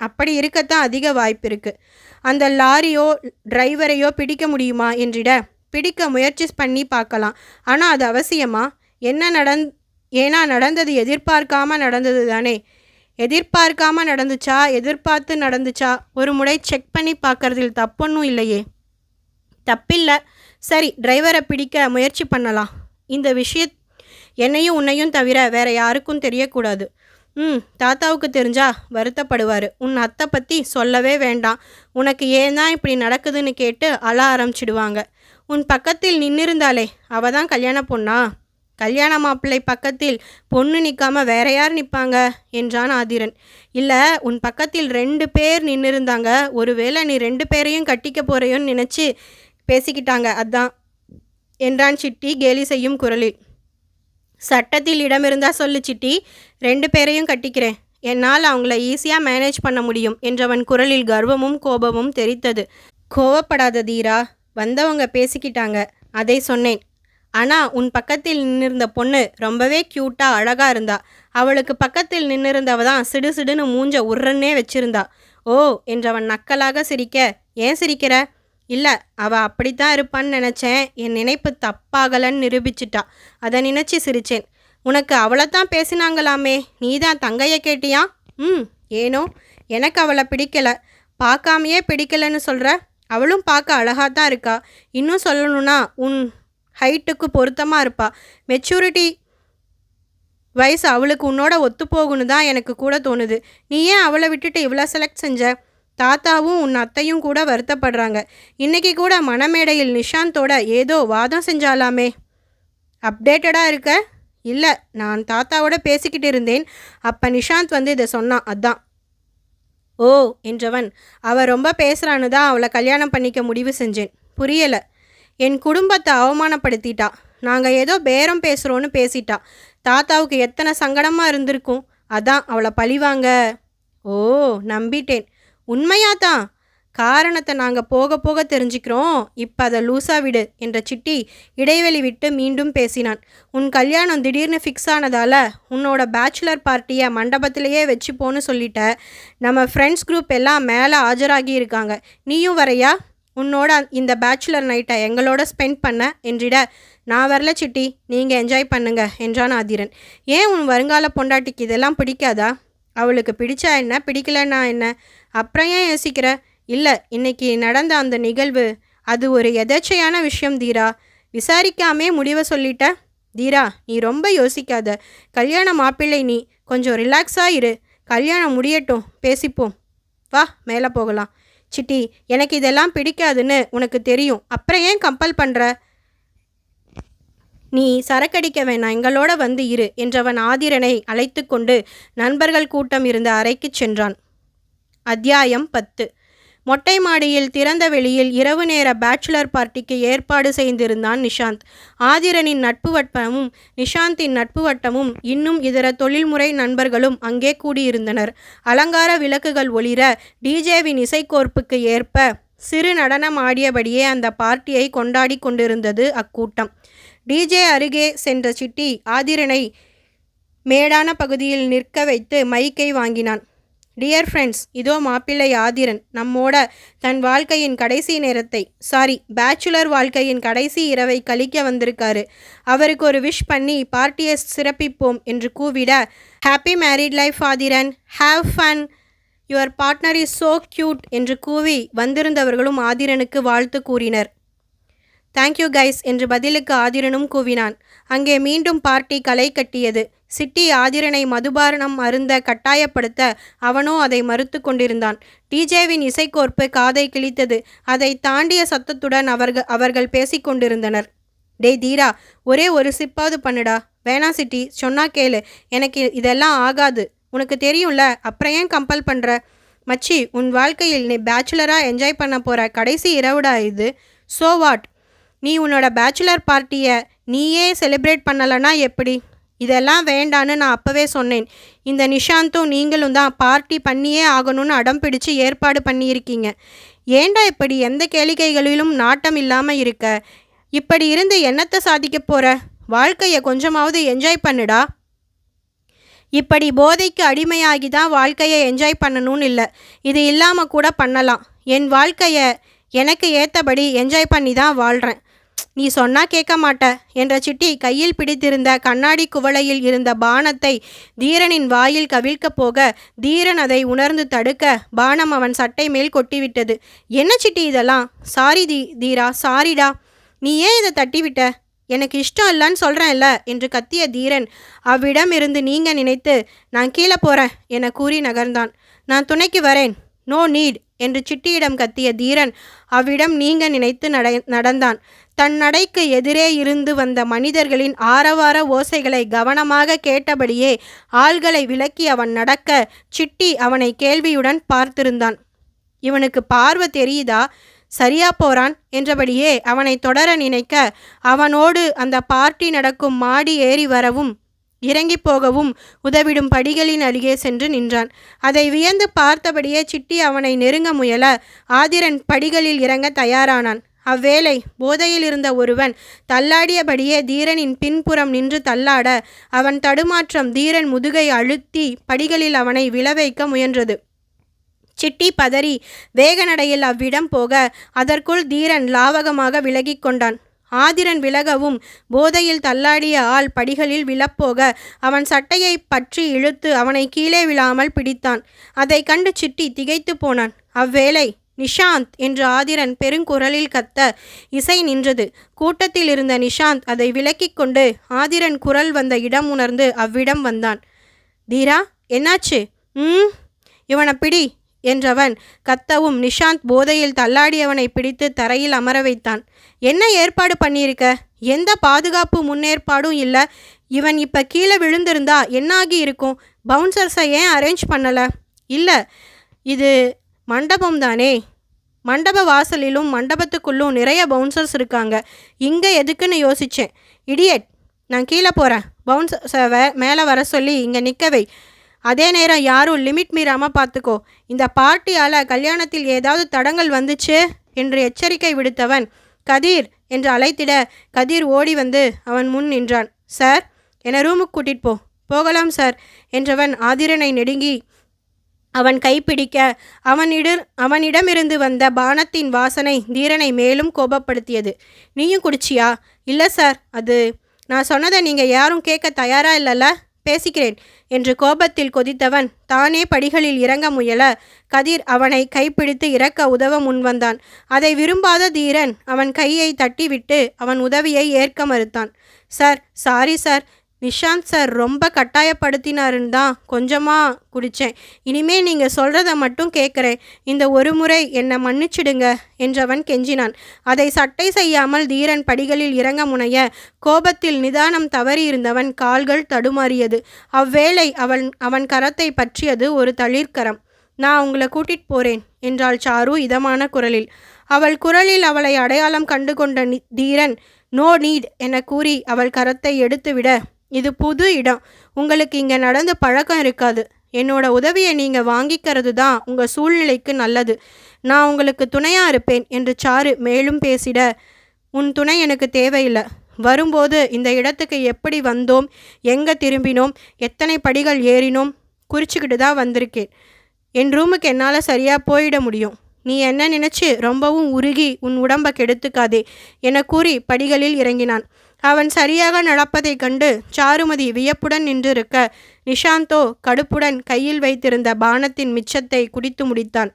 அப்படி இருக்கத்தான் அதிக வாய்ப்பு இருக்குது. அந்த லாரியோ டிரைவரையோ பிடிக்க முடியுமா என்றிட, பிடிக்க முயற்சி பண்ணி பார்க்கலாம். ஆனால் அது அவசியமா? ஏன்னா நடந்தது எதிர்பார்க்காம நடந்தது தானே. எதிர்பார்க்காம நடந்துச்சா எதிர்பார்த்து நடந்துச்சா ஒரு முறை செக் பண்ணி பார்க்கறதில் தப்பொன்னும் இல்லையே. தப்பில்லை. சரி, டிரைவரை பிடிக்க முயற்சி பண்ணலாம். இந்த விஷயம் என்னையும் உன்னையும் தவிர வேற யாருக்கும் தெரியக்கூடாது. தாத்தாவுக்கு தெரிஞ்சா வருத்தப்படுவார். உன் அத்தை பற்றி சொல்லவே வேண்டாம். உனக்கு ஏன் தான் இப்படி நடக்குதுன்னு கேட்டு அழ ஆரம்பிச்சிடுவாங்க. உன் பக்கத்தில் நின்னிருந்தாலே அவ தான் கல்யாண பொண்ணா? கல்யாண மாப்பிள்ளை பக்கத்தில் பொண்ணு நிற்காம வேற யார் நிற்பாங்க என்றான் ஆதிரன். இல்லை, உன் பக்கத்தில் 2 பேர் நின்றுருந்தாங்க. ஒருவேளை நீ 2 பேரையும் கட்டிக்க போறையோன்னு நினச்சி பேசிக்கிட்டாங்க, அதான் என்றான் சிட்டி கேலி செய்யும் குரலில். சட்டத்தில் இடமிருந்தா சொல்லு சிட்டி, 2 பேரையும் கட்டிக்கிறேன். என்னால் அவங்கள ஈஸியாக மேனேஜ் பண்ண முடியும் என்றவன் குரலில் கர்வமும் கோபமும் தெரித்தது. கோவப்படாத தீரா, வந்தவங்க பேசிக்கிட்டாங்க, அதை சொன்னேன். ஆனால் உன் பக்கத்தில் நின்னிருந்த பொண்ணு ரொம்பவே க்யூட்டாக அழகாக இருந்தா. அவளுக்கு பக்கத்தில் நின்னிருந்தவ தான் சிடுசிடுன்னு மூஞ்ச உர்றன்னே வச்சிருந்தா. ஓ என்றவன் நக்கலாக சிரிக்க, ஏன் சிரிக்கிற? இல்லை, அவள் அப்படித்தான் இருப்பான்னு நினச்சேன். என் நினைப்பு தப்பாகலன்னு நிரூபிச்சிட்டா. அதை நினச்சி சிரித்தேன். உனக்கு அவளைத்தான் பேசினாங்களாமே, நீ தான் தங்கையை கேட்டியா? ஏனோ எனக்கு அவளை பிடிக்கலை. பார்க்காமையே பிடிக்கலைன்னு சொல்கிற? அவளும் பார்க்க அழகாக தான் இருக்கா. இன்னும் சொல்லணும்னா உன் ஹைட்டுக்கு பொருத்தமாக இருப்பா. மெச்சூரிட்டி வயசு அவளுக்கு உன்னோட ஒத்து போகுன்னு தான் எனக்கு கூட தோணுது. நீ ஏன் அவளை விட்டுட்டு இவ்வளோ செலக்ட் செஞ்ச? தாத்தாவும் உன் அத்தையும் கூட வருத்தப்படுறாங்க. இன்றைக்கி கூட மணமேடையில் நிஷாந்தோட ஏதோ வாதம் செஞ்சாலாமே. அப்டேட்டடாக இருக்க? இல்லை, நான் தாத்தாவோட பேசிக்கிட்டு இருந்தேன். அப்போ நிஷாந்த் வந்து இதை சொன்னான், அதான். ஓ என்றவன், அவள் ரொம்ப பேசுகிறான்னு தான் அவளை கல்யாணம் பண்ணிக்க முடிவு செஞ்சேன். புரியலை. என் குடும்பத்தை அவமானப்படுத்திட்டா. நாங்கள் ஏதோ பேரம் பேசுகிறோன்னு பேசிட்டா. தாத்தாவுக்கு எத்தனை சங்கடமாக இருந்திருக்கும். அதான் அவளை பழிவாங்க. ஓ, நம்பிட்டேன். உண்மையாதான்? காரணத்தை நாங்கள் போக போக தெரிஞ்சுக்கிறோம். இப்போ அதை லூஸாக விடு என்ற சிட்டி இடைவெளி விட்டு மீண்டும் பேசினான். உன் கல்யாணம் திடீர்னு ஃபிக்ஸ் ஆனதால் உன்னோட பேச்சுலர் பார்ட்டியை மண்டபத்திலேயே வச்சுப்போன்னு சொல்லிட்ட. நம்ம ஃப்ரெண்ட்ஸ் குரூப் எல்லாம் மேலே ஆஜராகி இருக்காங்க. நீயும் வரையா? உன்னோட இந்த பேச்சுலர் நைட்டை எங்களோட ஸ்பெண்ட் பண்ண என்றிட, நான் வரல சிட்டி, நீங்கள் என்ஜாய் பண்ணுங்க என்றான் ஆதிரன். ஏன் உன் வருங்கால பொண்டாட்டிக்கு இதெல்லாம் பிடிக்காதா? அவளுக்கு பிடிச்சா என்ன, பிடிக்கலன்னா என்ன? அப்புறம் ஏன் யோசிக்கிற? இல்லை, இன்னைக்கு நடந்த அந்த நிகழ்வு அது ஒரு எதேச்சையான விஷயம் தீரா. விசாரிக்காமே முடிவை சொல்லிட்ட. தீரா, நீ ரொம்ப யோசிக்காத. கல்யாண மாப்பிள்ளை நீ. கொஞ்சம் ரிலாக்ஸாக இரு. கல்யாணம் முடியட்டும், பேசிப்போம். வா, மேலே போகலாம். சிட்டி, எனக்கு இதெல்லாம் பிடிக்காதுன்னு உனக்கு தெரியும். அப்புறம் ஏன் கம்பல் பண்ணுற? நீ சரக்கடிக்க வேணாம், எங்களோட வந்து இரு என்றவன் ஆதிரனை அழைத்து கொண்டு நண்பர்கள் கூட்டம் இருந்த அறைக்கு சென்றான். அத்தியாயம் 10. மொட்டை மாடியில் திறந்த வெளியில் இரவு நேர பேச்சுலர் பார்ட்டிக்கு ஏற்பாடு செய்திருந்தான் நிஷாந்த். ஆதிரனின் நட்பு வட்டமும் நிஷாந்தின் நட்பு வட்டமும் இன்னும் இதர தொழில்முறை நண்பர்களும் அங்கே கூடியிருந்தனர். அலங்கார விளக்குகள் ஒளிர டிஜேவின் இசைக்கோர்ப்புக்கு ஏற்ப சிறு நடனம் ஆடியபடியே அந்த பார்ட்டியை கொண்டாடி கொண்டிருந்தது அக்கூட்டம். டிஜே அருகே சென்ற சிட்டி ஆதிரனை மேடான பகுதியில் நிற்க வைத்து மைக்கை வாங்கினான். டியர் ஃப்ரெண்ட்ஸ், இதோ மாப்பிள்ளை ஆதிரன் நம்மோட தன் வாழ்க்கையின் கடைசி நேரத்தை, பேச்சுலர் வாழ்க்கையின் கடைசி இரவை கழிக்க வந்திருக்காரு. அவருக்கு ஒரு விஷ் பண்ணி பார்ட்டியை சிறப்பிப்போம் என்று கூவிட, happy married life Aathiran, have fun, your partner is so cute என்று கூவி வந்திருந்தவர்களும் ஆதிரனுக்கு வாழ்த்து கூறினர். தேங்க்யூ கைஸ் என்று பதிலுக்கு ஆதிரனும் கூவினான். அங்கே மீண்டும் பார்ட்டி களை கட்டியது. சிட்டி ஆதிரனை மதுபானம் அருந்த கட்டாயப்படுத்த அவனோ அதை மறுத்து கொண்டிருந்தான். டிஜேவின் இசைக்கோர்ப்பு காதை கிழித்தது. அதை தாண்டிய சத்தத்துடன் அவர்கள் பேசிக்கொண்டிருந்தனர். டேய் தீரா, ஒரே ஒரு சிப்பாவது பண்ணுடா. வேணா சிட்டி, சொன்னா கேளு. எனக்கு இதெல்லாம் ஆகாது. உனக்கு தெரியும்ல, அப்புறம் ஏன் கம்பல் பண்ணுற? மச்சி, உன் வாழ்க்கையில் நீ பேச்சுலராக என்ஜாய் பண்ண போகிற கடைசி இரவுடா இது. So what? நீ உன்னோட பேச்சுலர் பார்ட்டியை நீயே செலிப்ரேட் பண்ணலைன்னா எப்படி? இதெல்லாம் வேண்டான்னு நான் அப்போவே சொன்னேன். இந்த நிஷாந்தும் நீங்களும் தான் பார்ட்டி பண்ணியே ஆகணும்னு அடம் பிடிச்சு ஏற்பாடு பண்ணியிருக்கீங்க. ஏண்டா இப்படி எந்த கேளிக்கைகளிலும் நாட்டம் இல்லாமல் இருக்க? இப்படி இருந்து என்னத்தை சாதிக்க போகிற? வாழ்க்கையை கொஞ்சமாவது என்ஜாய் பண்ணுடா. இப்படி போதைக்கு அடிமையாகி தான் வாழ்க்கையை என்ஜாய் பண்ணணும்னு இல்லை. இது இல்லாமல் கூட பண்ணலாம். என் வாழ்க்கையை எனக்கு ஏற்றபடி என்ஜாய் பண்ணி தான் வாழ்கிறேன். நீ சொன்னா கேட்க மாட்ட என்ற சிட்டி கையில் பிடித்திருந்த கண்ணாடி குவளையில் இருந்த பானத்தை தீரனின் வாயில் கவிழ்க்க போக தீரன் அதை உணர்ந்து தடுக்க பானம் அவன் சட்டை மேல் கொட்டிவிட்டது. என்ன சிட்டி இதெல்லாம்? சாரி தீரா, சாரிடா. நீ ஏன் இதை தட்டிவிட்ட? எனக்கு இஷ்டம் இல்லைன்னு சொல்கிறேன்ல என்று கத்திய தீரன் அவ்விடம் இருந்து நீங்க நினைத்து நான் கீழே போகிறேன் என கூறி நகர்ந்தான். நான் துணைக்கு வரேன், நோ நீட் என்று சிட்டியிடம் கத்திய தீரன் அவ்விடம் நீங்க நினைத்து நடந்தான். தன் நடைக்கு எதிரே இருந்து வந்த மனிதர்களின் ஆரவார ஓசைகளை கவனமாக கேட்டபடியே ஆள்களை விலக்கி அவன் நடக்க சிட்டி அவனை கேள்வியுடன் பார்த்திருந்தான். இவனுக்கு பார்வை தெரியுதா? சரியா போறான் என்றபடியே அவனை தொடர நினைக்க அவனோடு அந்த பார்ட்டி நடக்கும் மாடி ஏறி வரவும் இறங்கி போகவும் உதவிடும் படிகளின் அருகே சென்று நின்றான். அதை வியந்து பார்த்தபடியே சிட்டி அவனை நெருங்க முயல ஆதிரன் படிகளில் இறங்க தயாரானான். அவ்வேளை போதையில் இருந்த ஒருவன் தள்ளாடியபடியே தீரனின் பின்புறம் நின்று தள்ளாட அவன் தடுமாற்றம் தீரன் முதுகை அழுத்தி படிகளில் அவனை விழவைக்க முயன்றது. சிட்டி பதறி வேக நடையில் அவ்விடம் போக அதற்குள் தீரன் லாவகமாக விலகி கொண்டான். ஆதிரன் விலகவும் போதையில் தள்ளாடிய ஆள் படிகளில் விழப்போக அவன் சட்டையை பற்றி இழுத்து அவனை கீழே விழாமல் பிடித்தான். அதை கண்டு சிட்டி திகைத்து போனான். அவ்வேளை நிஷாந்த் என்று ஆதிரன் பெருங்குரலில் கத்த இசை நின்றது. கூட்டத்தில் இருந்த நிஷாந்த் அதை விலக்கிக் கொண்டு ஆதிரன் குரல் வந்த இடம் உணர்ந்து அவ்விடம் வந்தான். தீரா, என்னாச்சு? இவனை பிடி என்றவன் கத்தவும் நிஷாந்த் போதையில் தள்ளாடியவனை பிடித்து தரையில் அமர வைத்தான். என்ன ஏற்பாடு பண்ணியிருக்க? எந்த பாதுகாப்பு முன்னேற்பாடும் இல்லை. இவன் இப்போ கீழே விழுந்திருந்தா என்னாகி இருக்கும்? பவுன்சர்ஸை ஏன் அரேஞ்ச் பண்ணலை? இல்லை, இது மண்டபம் தானே. மண்டப வாசலிலும் மண்டபத்துக்குள்ளும் நிறைய பவுன்சர்ஸ் இருக்காங்க. இங்கே எதுக்குன்னு யோசித்தேன். இடியட், நான் கீழே போகிறேன். பவுன்சர்ஸை மேலே வர சொல்லி இங்கே நிற்கவை. அதே நேரம் யாரும் லிமிட் மீறாமல் பார்த்துக்கோ. இந்த பார்ட்டியால் கல்யாணத்தில் ஏதாவது தடங்கள் வந்துச்சு என்று எச்சரிக்கை விடுத்தவன் கதிர் என்று அழைத்திட கதிர் ஓடி வந்து அவன் முன் நின்றான். சார், என்னை ரூமுக்கு கூட்டிகிட்டு போகலாம் சார் என்றவன் ஆதிரனை நெடுங்கி அவன் கைப்பிடிக்க அவனிடமிருந்து வந்த பானத்தின் வாசனை தீரனை மேலும் கோபப்படுத்தியது. நீயும் குடிச்சியா? இல்லை சார், அது நான் சொன்னதை நீங்கள் யாரும் கேட்க தயாரா இல்லைல்ல, பேசிக்கிறேன் என்று கோபத்தில் கொதித்தவன் தானே படிகளில் இறங்க முயல கதிர் அவனை கைப்பிடித்து இறக்க உதவ முன்வந்தான். அதை விரும்பாத தீரன் அவன் கையை தட்டிவிட்டு அவன் உதவியை ஏற்க மறுத்தான். Sir, sorry sir, Nishanth sir ரொம்ப கட்டாயப்படுத்தினாருன்னு தான் கொஞ்சமாக குடித்தேன். இனிமே நீங்கள் சொல்கிறத மட்டும் கேட்குறேன். இந்த ஒரு முறை என்னை மன்னிச்சிடுங்க என்றவன் கெஞ்சினான். அதை சட்டை செய்யாமல் தீரன் படிகளில் இறங்க முனைய கோபத்தில் நிதானம் தவறி இருந்தவன் கால்கள் தடுமாறியது. அவ்வேளை அவன் கரத்தை பற்றியது ஒரு தளிர்கரம். நான் உங்களை கூட்டிகிட்டு போகிறேன் என்றாள் சாரு இதமான குரலில். அவள் குரலில் அவளை அடையாளம் கண்டு கொண்ட தீரன் நோ நீட் என கூறி அவள் கரத்தை எடுத்துவிட, இது புது இடம், உங்களுக்கு இங்கே நடந்து பழக்கம் இருக்காது. என்னோட உதவியை நீங்கள் வாங்கிக்கிறது தான் உங்கள் சூழ்நிலைக்கு நல்லது. நான் உங்களுக்கு துணையாக இருப்பேன் என்று சாரு மேலும் பேசிட, உன் துணை எனக்கு தேவையில்லை. வரும்போது இந்த இடத்துக்கு எப்படி வந்தோம், எங்கே திரும்பினோம், எத்தனை படிகள் ஏறினோம் குறிச்சிக்கிட்டு தான் வந்திருக்கேன். என் ரூமுக்கு என்னால் சரியாக போயிட முடியும். நீ என்ன நினச்சி ரொம்பவும் உருகி உன் உடம்பை கெடுத்துக்காதே என கூறி படிகளில் இறங்கினான். அவன் சரியாக நடப்பதைக் கண்டு சாருமதி வியப்புடன் நின்றிருக்க நிஷாந்தோ கடுப்புடன் கையில் வைத்திருந்த பானத்தின் மிச்சத்தை குடித்து முடித்தான்.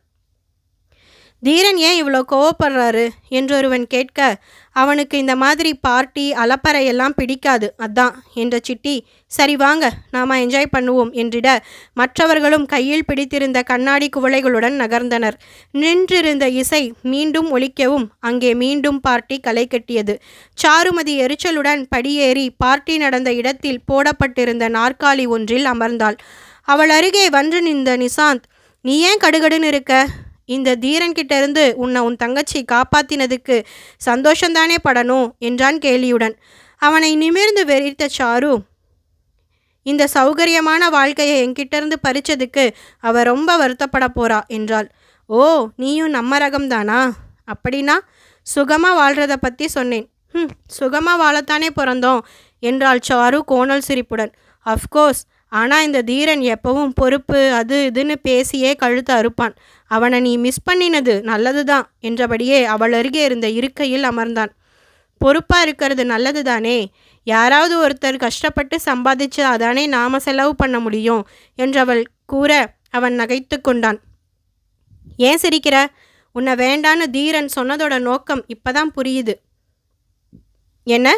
தீரன் ஏன் இவ்வளோ கோவப்படுறாரு என்றொருவன் கேட்க, அவனுக்கு இந்த மாதிரி பார்ட்டி அலப்பறையெல்லாம் பிடிக்காது அதான் என்ற சிட்டி. சரி வாங்க நாம் என்ஜாய் பண்ணுவோம் என்றிட, மற்றவர்களும் கையில் பிடித்திருந்த கண்ணாடி குவளைகளுடன் நகர்ந்தனர். நின்றிருந்த இசை மீண்டும் ஒலிக்கவும் அங்கே மீண்டும் பார்ட்டி களை கட்டியது. சாருமதி எரிச்சலுடன் படியேறி பார்ட்டி நடந்த இடத்தில் போடப்பட்டிருந்த நாற்காலி ஒன்றில் அமர்ந்தாள். அவள் அருகே வந்து நின்ற நிசாந்த், நீ ஏன் கடுகடுன்னு இருக்க? இந்த தீரன் கிட்ட இருந்து உன்னை உன் தங்கச்சி காப்பாத்தினதுக்கு சந்தோஷந்தானே படணும் என்றான் கேலியுடன். அவனை நிமிர்ந்து வெறித்த சாரு, இந்த சௌகரியமான வாழ்க்கையை என்கிட்ட இருந்து பறிச்சதுக்கு அவ ரொம்ப வருத்தப்பட போறா என்றாள். ஓ, நீயும் நம்ம ரகம்தானா? அப்படின்னா சுகமாக வாழ்கிறத பற்றி சொன்னேன். சுகமாக வாழத்தானே பிறந்தோம் என்றாள் சாரு கோணல் சிரிப்புடன். அஃப்கோர்ஸ், ஆனால் இந்த தீரன் எப்பவும் பொறுப்பு அது இதுன்னு பேசியே கழுத்து அறுப்பான். அவனை நீ மிஸ் பண்ணினது நல்லது தான் என்றபடியே அவள் அருகே இருந்த இருக்கையில் அமர்ந்தான். பொறுப்பாக இருக்கிறது நல்லது தானே, யாராவது ஒருத்தர் கஷ்டப்பட்டு சம்பாதிச்சு அதானே நாம் செலவு பண்ண முடியும் என்றவள் கூற அவன் நகைத்து கொண்டான். ஏன் சிரிக்கிற? உன்னை வேண்டான்னு தீரன் சொன்னதோட நோக்கம் இப்பதான் புரியுது. என்ன?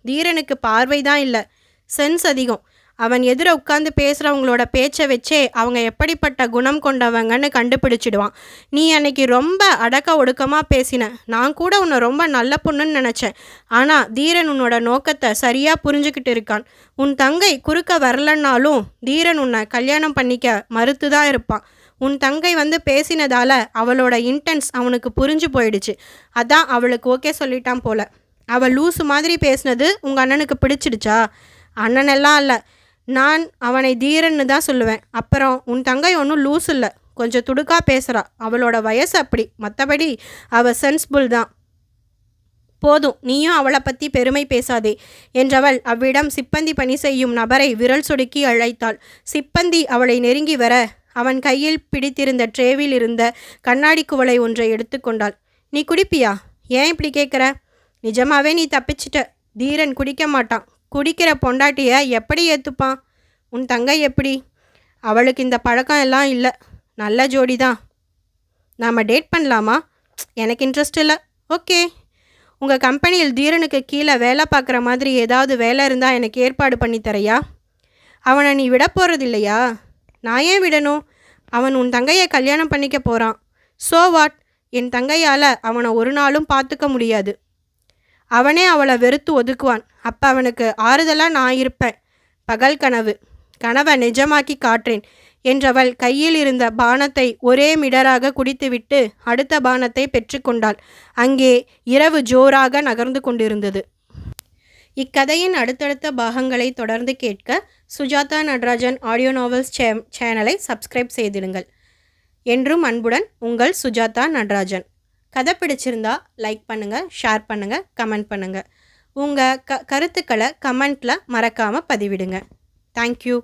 தீரனுக்கு பார்வை தான் இல்லை, சென்ஸ் அதிகம். அவன் எதிர உட்காந்து பேசுகிறவங்களோட பேச்சை வச்சே அவங்க எப்படிப்பட்ட குணம் கொண்டவங்கன்னு கண்டுபிடிச்சிடுவான். நீ அன்னைக்கு ரொம்ப அடக்க ஒடுக்கமாக பேசின. நான் கூட உன்னை ரொம்ப நல்ல பொண்ணுன்னு நினச்சேன். ஆனால் தீரன் உன்னோட நோக்கத்தை சரியாக புரிஞ்சுக்கிட்டு இருக்கான். உன் தங்கை குறுக்க வரலன்னாலும் தீரன் உன்னை கல்யாணம் பண்ணிக்க மறுத்து தான் இருப்பான். உன் தங்கை வந்து பேசினதால அவளோட இன்டென்ஸ் அவனுக்கு புரிஞ்சு போயிடுச்சு. அதான் அவளுக்கு ஓகே சொல்லிட்டான் போல. அவள் லூசு மாதிரி பேசினது உங்கள் அண்ணனுக்கு பிடிச்சிடுச்சா? அண்ணனெல்லாம் இல்லை, நான் அவனை தீரன்னு தான் சொல்லுவேன். அப்புறம் உன் தங்கை ஒன்றும் லூஸ் இல்லை, கொஞ்சம் துடுக்கா பேசுகிறா. அவளோட வயசு அப்படி, மற்றபடி அவள் சென்ஸ்புல் தான். போதும், நீயும் அவளை பற்றி பெருமை பேசாதே என்றவள் அவ்விடம் சிப்பந்தி பணி செய்யும் நபரை விரல் சொடுக்கி அழைத்தாள். சிப்பந்தி அவளை நெருங்கி வர அவன் கையில் பிடித்திருந்த ட்ரேவில் இருந்த கண்ணாடி குவளை ஒன்றை எடுத்துக்கொண்டாள். நீ குடிப்பியா? ஏன் இப்படி கேட்குற? நிஜமாவே நீ தப்பிச்சிட்ட. தீரன் குடிக்க மாட்டான். குடிக்கிற பொண்டாட்டியை எப்படி ஏற்றுப்பான்? உன் தங்கை எப்படி? அவளுக்கு இந்த பழக்கம் எல்லாம் இல்லை. நல்ல ஜோடி தான். நாம் டேட் பண்ணலாமா? எனக்கு இன்ட்ரெஸ்ட் இல்லை. ஓகே, உங்கள் கம்பெனியில் தீரனுக்கு கீழே வேலை பார்க்குற மாதிரி ஏதாவது வேலை இருந்தால் எனக்கு ஏற்பாடு பண்ணி தரையா? அவனை நீ விட போகிறது இல்லையா? நான் ஏன் விடணும்? அவன் உன் தங்கையை கல்யாணம் பண்ணிக்க போகிறான். So what? என் தங்கையால் அவனை ஒரு நாளும் பார்த்துக்க முடியாது. அவனே அவளை வெறுத்து ஒதுக்குவான். அப்போ அவனுக்கு ஆறுதலாக நான் இருப்பேன். பகல் கனவை நிஜமாக்கி காட்டுறேன் என்றவள் கையில் இருந்த பானத்தை ஒரே மிடராக குடித்துவிட்டு அடுத்த பானத்தை பெற்றுக்கொண்டாள். அங்கே இரவு ஜோராக நகர்ந்து கொண்டிருந்தது. இக்கதையின் அடுத்தடுத்த பாகங்களை தொடர்ந்து கேட்க சுஜாதா நடராஜன் ஆடியோ நாவல்ஸ் சேனலை சப்ஸ்கிரைப் செய்திடுங்கள். என்றும் அன்புடன் உங்கள் சுஜாதா நடராஜன். கதை பிடிச்சிருந்தா லைக் பண்ணுங்கள், ஷேர் பண்ணுங்கள், கமெண்ட் பண்ணுங்கள். உங்கள் கருத்துக்களை கமெண்ட்டில் மறக்காமல் பதிவிடுங்க. தேங்க்யூ.